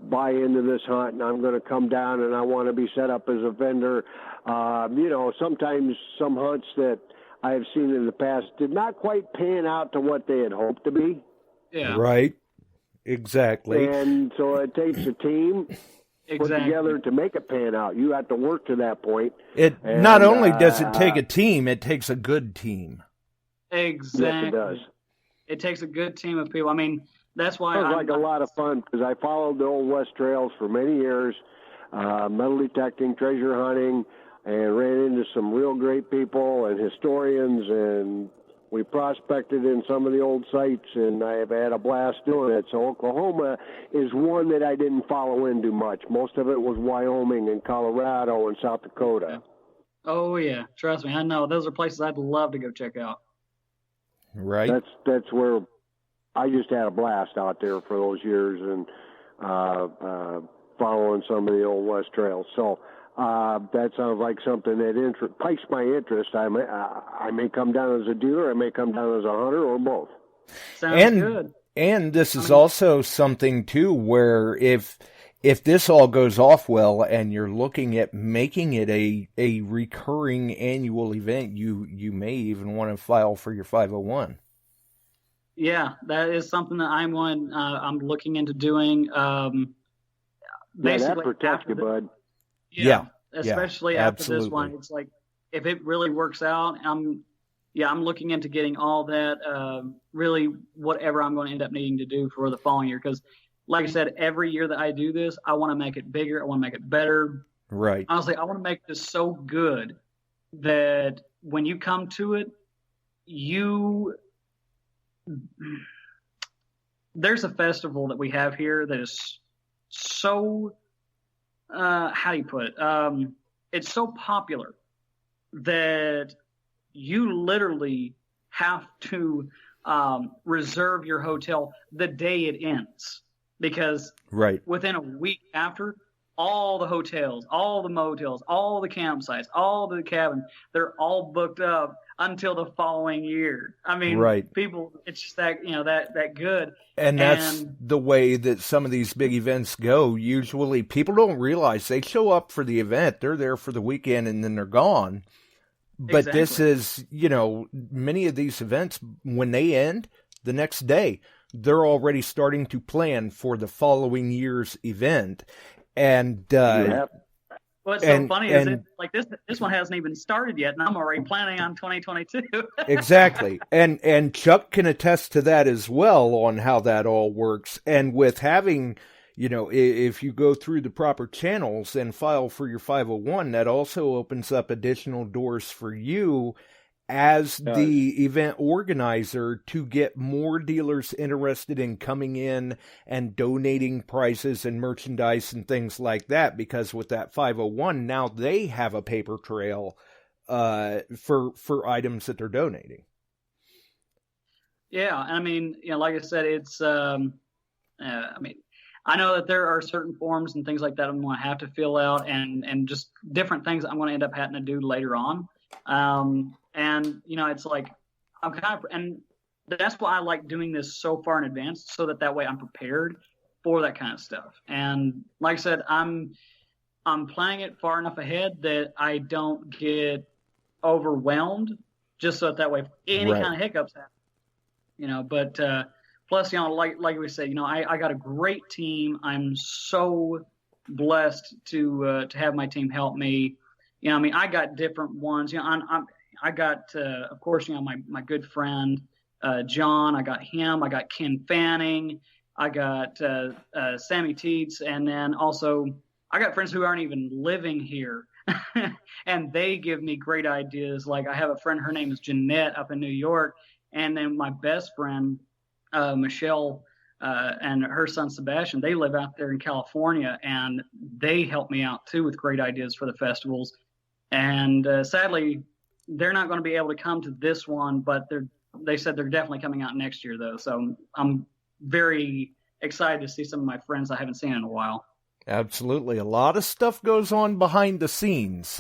buy into this hunt and I'm going to come down and I want to be set up as a vendor, sometimes some hunts that I have seen in the past did not quite pan out to what they had hoped to be.
Yeah.
Right. Exactly.
And so it takes a team put together to make it pan out. You have to work to that point.
Not only does it take a team, it takes a good team.
Exactly.
Yes, it does.
It takes a good team of people. I mean, that's why
it was like a lot of fun because I followed the Old West trails for many years, metal detecting, treasure hunting, and ran into some real great people and historians, and we prospected in some of the old sites, and I have had a blast doing it. So Oklahoma is one that I didn't follow into much. Most of it was Wyoming and Colorado and South Dakota.
Oh, yeah. Trust me, I know. Those are places I'd love to go check out.
Right.
That's where I just had a blast out there for those years and following some of the Old West trails. So that sounds like something that piques my interest. I may come down as a dealer, I may come down as a hunter, or both.
Sounds good.
And this is also something, too, where if this all goes off well and you're looking at making it a recurring annual event, you may even want to file for your 501.
Yeah, that is something that I'm looking into doing. Basically,
that protects you, bud.
Yeah, especially after
absolutely.
This one. It's like, if it really works out, I'm looking into getting all that, really whatever I'm going to end up needing to do for the following year. Because like I said, every year that I do this, I want to make it bigger. I want to make it better.
Right.
Honestly, I want to make this so good that when you come to it, there's a festival that we have here that is so, how do you put it? It's so popular that you literally have to reserve your hotel the day it ends, because within a week after, all the hotels, all the motels, all the campsites, all the cabins, they're all booked up until the following year. I mean, people, it's just that, that good.
And that's the way that some of these big events go. Usually people don't realize they show up for the event. They're there for the weekend and then they're gone. But this is, many of these events, when they end the next day, they're already starting to plan for the following year's event. And
what's so funny is like this one hasn't even started yet, and I'm already planning on 2022.
Exactly. And Chuck can attest to that as well on how that all works. And with having, if you go through the proper channels and file for your 501, that also opens up additional doors for you as the event organizer to get more dealers interested in coming in and donating prizes and merchandise and things like that, because with that 501, now they have a paper trail for items that they're donating.
Yeah, I mean, like I said, it's I mean, I know that there are certain forms and things like that I'm going to have to fill out, and just different things I'm going to end up having to do later on. And, it's like, I'm kind of, and that's why I like doing this so far in advance, so that way I'm prepared for that kind of stuff. And like I said, I'm planning it far enough ahead that I don't get overwhelmed, just so that way if any kind of hiccups happen, but, plus, like we said, I got a great team. I'm so blessed to have my team help me. I got different ones. I got, of course, my good friend John. I got him. I got Ken Fanning. I got Sammy Teets, and then also I got friends who aren't even living here, and they give me great ideas. Like I have a friend, her name is Jeanette, up in New York, and then my best friend Michelle and her son Sebastian. They live out there in California, and they help me out too with great ideas for the festivals. And sadly, they're not going to be able to come to this one, but they said they're definitely coming out next year, though. So I'm very excited to see some of my friends I haven't seen in a while.
Absolutely. A lot of stuff goes on behind the scenes.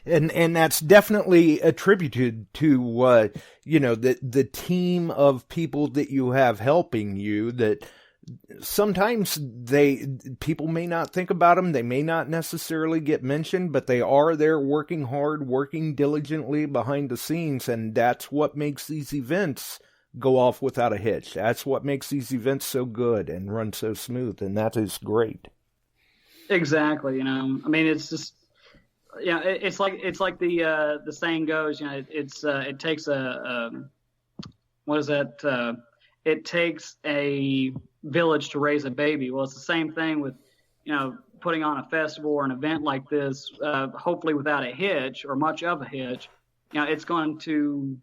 And that's definitely attributed to, the team of people that you have helping you, that sometimes people may not think about them. They may not necessarily get mentioned, but they are there working hard, working diligently behind the scenes. And that's what makes these events go off without a hitch. That's what makes these events so good and run so smooth. And that is great.
Exactly. It's just, it's like the saying goes, it takes it takes a village to raise a baby. Well, it's the same thing with, putting on a festival or an event like this, hopefully without a hitch or much of a hitch. It's going to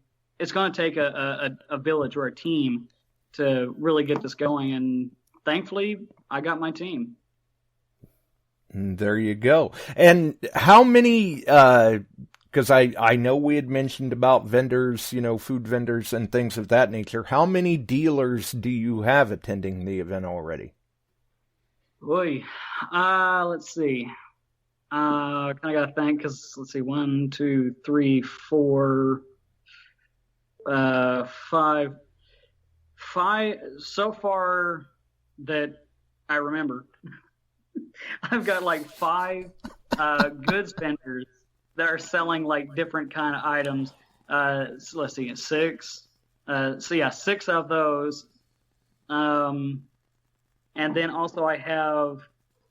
take a village or a team to really get this going. And thankfully I got my team.
There you go. And how many, because I know we had mentioned about vendors, food vendors and things of that nature. How many dealers do you have attending the event already?
Boy, let's see. I got to think, because let's see, 1, 2, 3, 4, 5 so far that I remember. I've got like 5 goods vendors that are selling like different kind of items. So let's see, 6. 6 of those. And then also I have,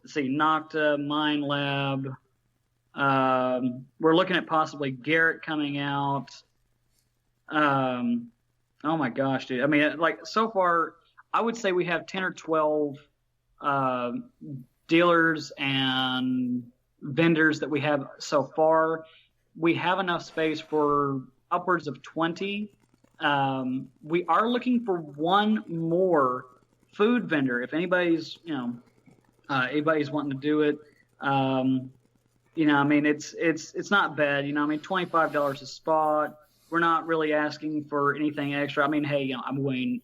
Nokta, Mine Lab. We're looking at possibly Garrett coming out. Oh my gosh, dude. So far, I would say we have 10 or 12 dealers and vendors that we have so far, we have enough space for upwards of 20. We are looking for one more food vendor. If anybody's, anybody's wanting to do it, it's not bad. $25 a spot. We're not really asking for anything extra. I mean, hey,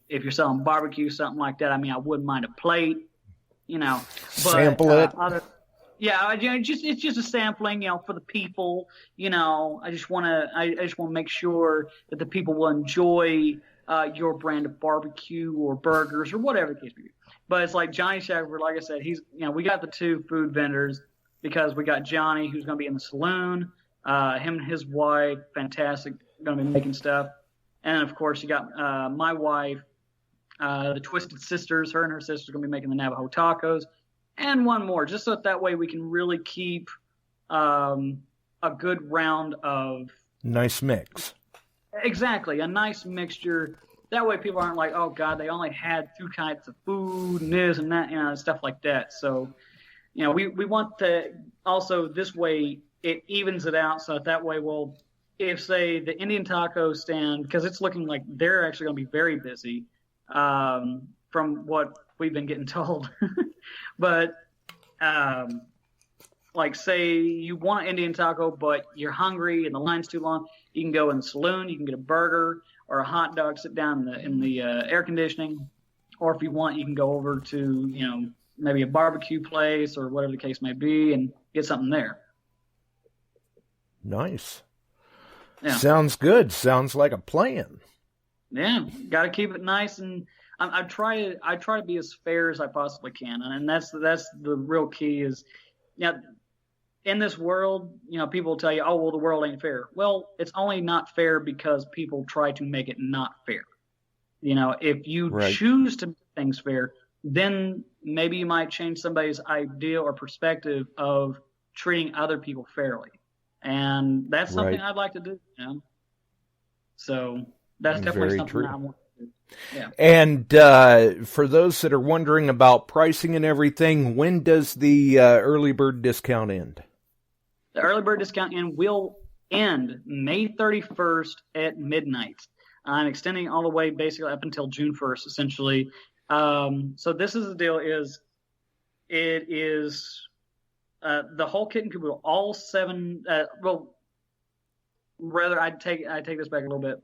if you're selling barbecue, something like that, I wouldn't mind a plate, but,
sample it.
It's just a sampling, for the people. I just want to make sure that the people will enjoy your brand of barbecue or burgers or whatever the case may be. But it's like Johnny Shackelford, like I said, we got the 2 food vendors because we got Johnny, who's going to be in the saloon, him and his wife, fantastic, going to be making stuff. And of course, you got my wife, the Twisted Sisters, her and her sisters are going to be making the Navajo tacos. And one more, just so that way we can really keep a good round of...
Nice mix.
Exactly, a nice mixture. That way people aren't like, oh, God, they only had 2 kinds of food and this and that, stuff like that. So, we want to also, this way, it evens it out so that way, if, say, the Indian taco stand, because it's looking like they're actually going to be very busy from what we've been getting told. But, say you want an Indian taco, but you're hungry and the line's too long, you can go in the saloon, you can get a burger or a hot dog, sit down in the air conditioning. Or if you want, you can go over to, maybe a barbecue place or whatever the case may be and get something there.
Nice.
Yeah.
Sounds good. Sounds like a plan.
Yeah, got to keep it nice, and I try to be as fair as I possibly can, and that's the real key. Is in this world, people will tell you, oh well, the world ain't fair. Well, it's only not fair because people try to make it not fair. If you choose to make things fair, then maybe you might change somebody's idea or perspective of treating other people fairly. And that's something I'd like to do, So that's definitely
Very
something
true.
I want to do. Yeah.
And for those that are wondering about pricing and everything, when does the early bird discount end?
The early bird discount will end May 31st at midnight. I'm extending all the way basically up until June 1st, essentially. So this is the deal: it is. The whole kit and caboodle, all 7. I take this back a little bit.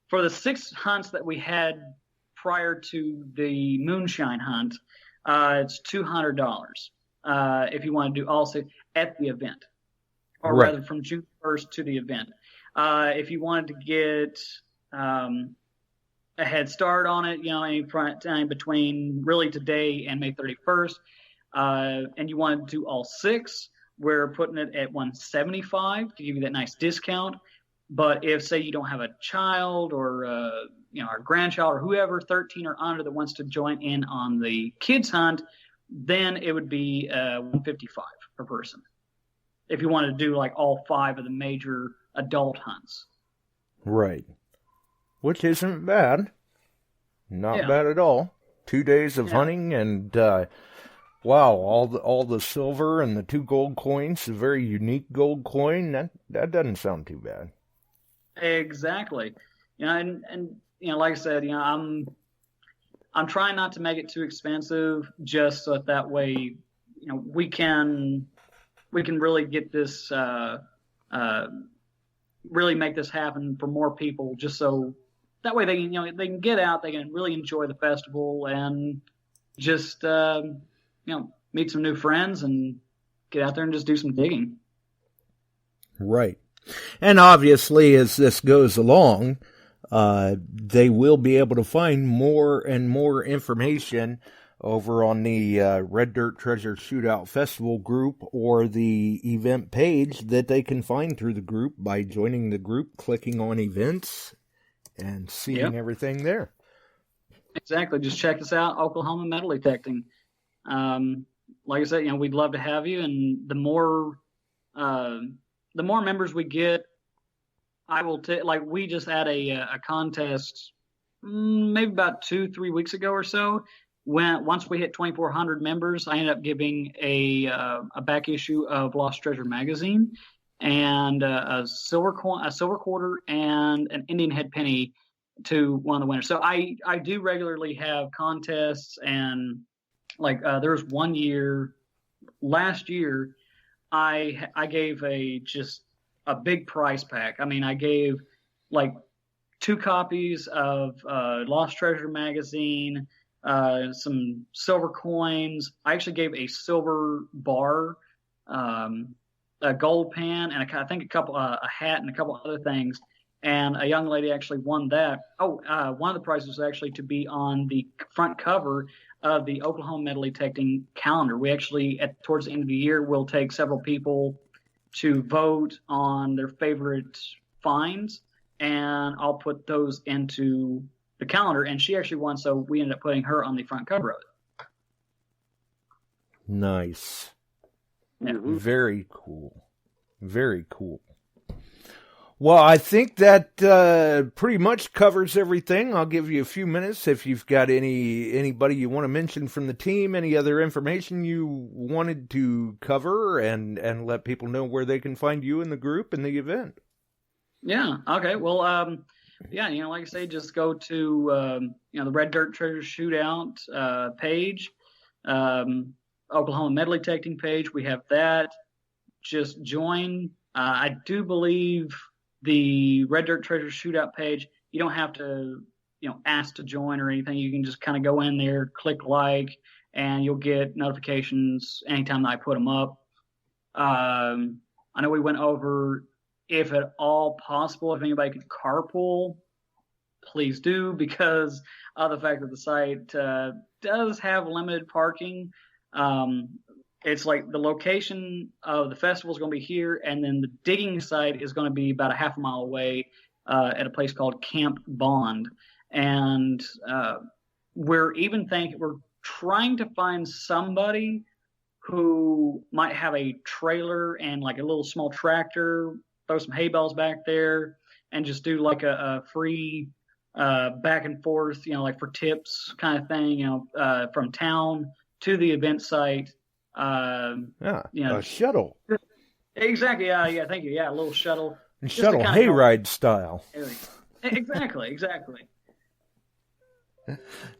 For the 6 hunts that we had prior to the moonshine hunt, it's $200 if you want to do all 6 at the event, or rather from June 1st to the event. If you wanted to get a head start on it, any time between really today and May 31st. And you want to do all 6, we're putting it at $175 to give you that nice discount. But if, say, you don't have a child or, a grandchild or whoever, 13 or under, that wants to join in on the kids hunt, then it would be $155 per person. If you want to do like all 5 of the major adult hunts.
Right. Which isn't bad. Not bad at all. 2 days of hunting and... wow, all the silver and the 2 gold coins, a very unique gold coin. That doesn't sound too bad.
Exactly. And like I said, I'm trying not to make it too expensive, just so that way, we can really get this, really make this happen for more people, just so that way they can get out, they can really enjoy the festival and just, meet some new friends and get out there and just do some digging.
Right. And obviously, as this goes along, they will be able to find more and more information over on the Red Dirt Treasure Shootout Festival group or the event page that they can find through the group by joining the group, clicking on events, and seeing everything there.
Exactly. Just check us out, Oklahoma Metal Detecting. Like I said, we'd love to have you, and the more members we get, I will we just had a contest maybe about 2-3 weeks ago or so, once we hit 2,400 members, I ended up giving a back issue of Lost Treasure magazine and a silver quarter, and an Indian head penny to one of the winners. So I do regularly have contests, and like there was one year last year I gave just a big prize pack. I mean, I gave like 2 copies of Lost Treasure magazine, some silver coins. I actually gave a silver bar, a gold pen, and I think a hat and a couple other things. And a young lady actually won that. One of the prizes was actually to be on the front cover of the Oklahoma metal detecting calendar. We actually, towards the end of the year, will take several people to vote on their favorite finds, and I'll put those into the calendar. And she actually won, so we ended up putting her on the front cover of it.
Nice.
Yeah.
Very cool. Very cool. Well, I think that pretty much covers everything. I'll give you a few minutes if you've got anybody you want to mention from the team, any other information you wanted to cover, and let people know where they can find you in the group and the event.
Yeah. Okay. Well, yeah, like I say, just go to, the Red Dirt Treasure Shootout page, Oklahoma metal detecting page. We have that. Just join. I do believe the Red Dirt Treasure Shootout page, you don't have to, ask to join or anything. You can just kind of go in there, click like, and you'll get notifications anytime that I put them up. I know we went over, if at all possible, if anybody could carpool, please do, because of the fact that the site does have limited parking. It's like the location of the festival is going to be here, and then the digging site is going to be about a half a mile away at a place called Camp Bond. And we're trying to find somebody who might have a trailer and like a little small tractor, throw some hay bales back there, and just do like a free back and forth, like for tips kind of thing, from town to the event site.
A shuttle.
Exactly. Yeah. Thank you. Yeah, a little shuttle.
Shuttle hayride style.
Exactly.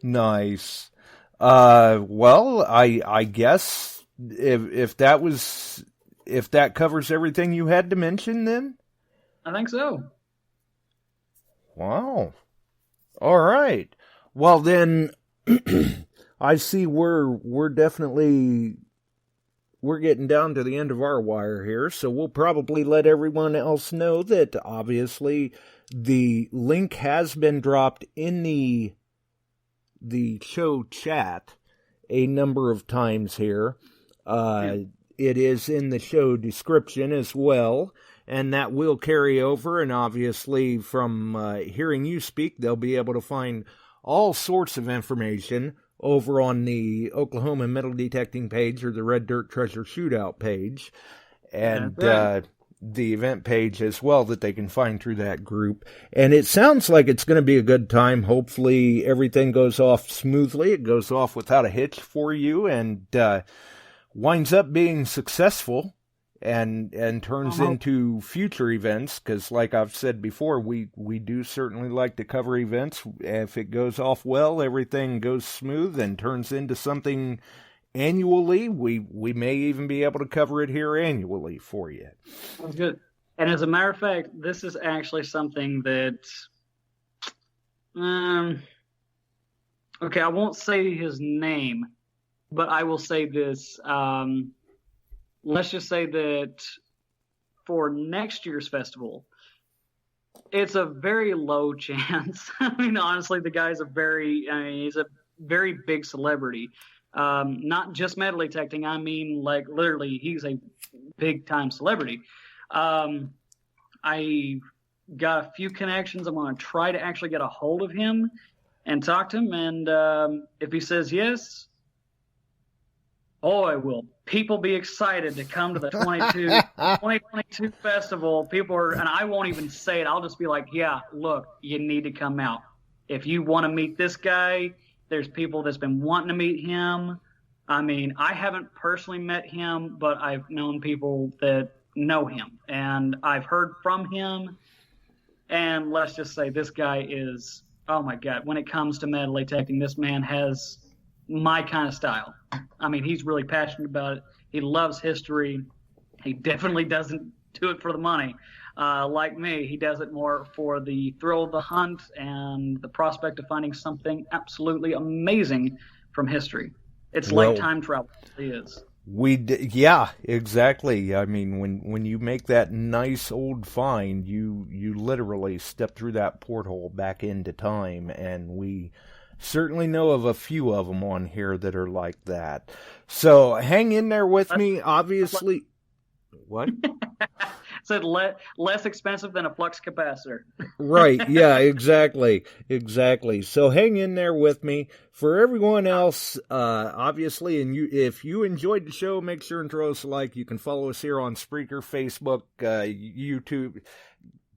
Nice. Well, I guess if that covers everything you had to mention, then
I think so.
Wow. All right. Well, then I see we're definitely. We're getting down to the end of our wire here, so we'll probably let everyone else know that obviously the link has been dropped in the show chat a number of times here. It is in the show description as well, and that will carry over, and obviously from hearing you speak, they'll be able to find all sorts of information over on the Oklahoma Metal Detecting page or the Red Dirt Treasure Shootout page, and the event page as well that they can find through that group. And it sounds like it's going to be a good time. Hopefully everything goes off smoothly. It goes off without a hitch for you and winds up being successful and turns into future events, because like I've said before, we do certainly like to cover events. If it goes off well, everything goes smooth and turns into something annually, we may even be able to cover it here annually for you.
That's good. And as a matter of fact, this is actually something that okay, I won't say his name, but I will say this. Let's just say that for next year's festival, it's a very low chance. I mean, honestly, the guy's he's a very big celebrity. Not just metal detecting. I mean, like, literally, he's a big time celebrity. I got a few connections. I'm going to try to actually get a hold of him and talk to him. And if he says yes, boy, will people be excited to come to the 2022 festival. People are, and I won't even say it. I'll just be like, yeah, look, you need to come out. If you want to meet this guy, There's people that's been wanting to meet him. I mean, I haven't personally met him, but I've known people that know him, and I've heard from him. And let's just say this guy is, oh my God, when it comes to metal detecting, this man has my kind of style. I mean, he's really passionate about it. He loves history. He definitely doesn't do it for the money. Like me, he does it more for the thrill of the hunt and the prospect of finding something absolutely amazing from history. It's like time travel. It is.
Yeah, exactly. I mean, when you make that nice old find, you literally step through that porthole back into time, and we certainly know of a few of them on here that are like that. So hang in there with me, obviously. What?
Said less expensive than a flux capacitor.
Right, yeah, exactly. So hang in there with me. For everyone else, obviously, and if you enjoyed the show, make sure and throw us a like. You can follow us here on Spreaker, Facebook, YouTube.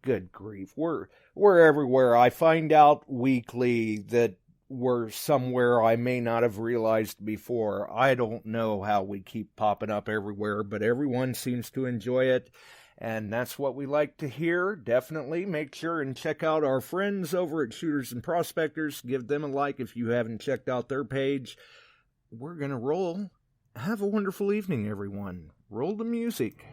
Good grief, we're everywhere. I find out weekly that we're somewhere I may not have realized before. I don't know how we keep popping up everywhere, but everyone seems to enjoy it. And that's what we like to hear. Definitely make sure and check out our friends over at Shooters and Prospectors. Give them a like if you haven't checked out their page. We're going to roll. Have a wonderful evening, everyone. Roll the music.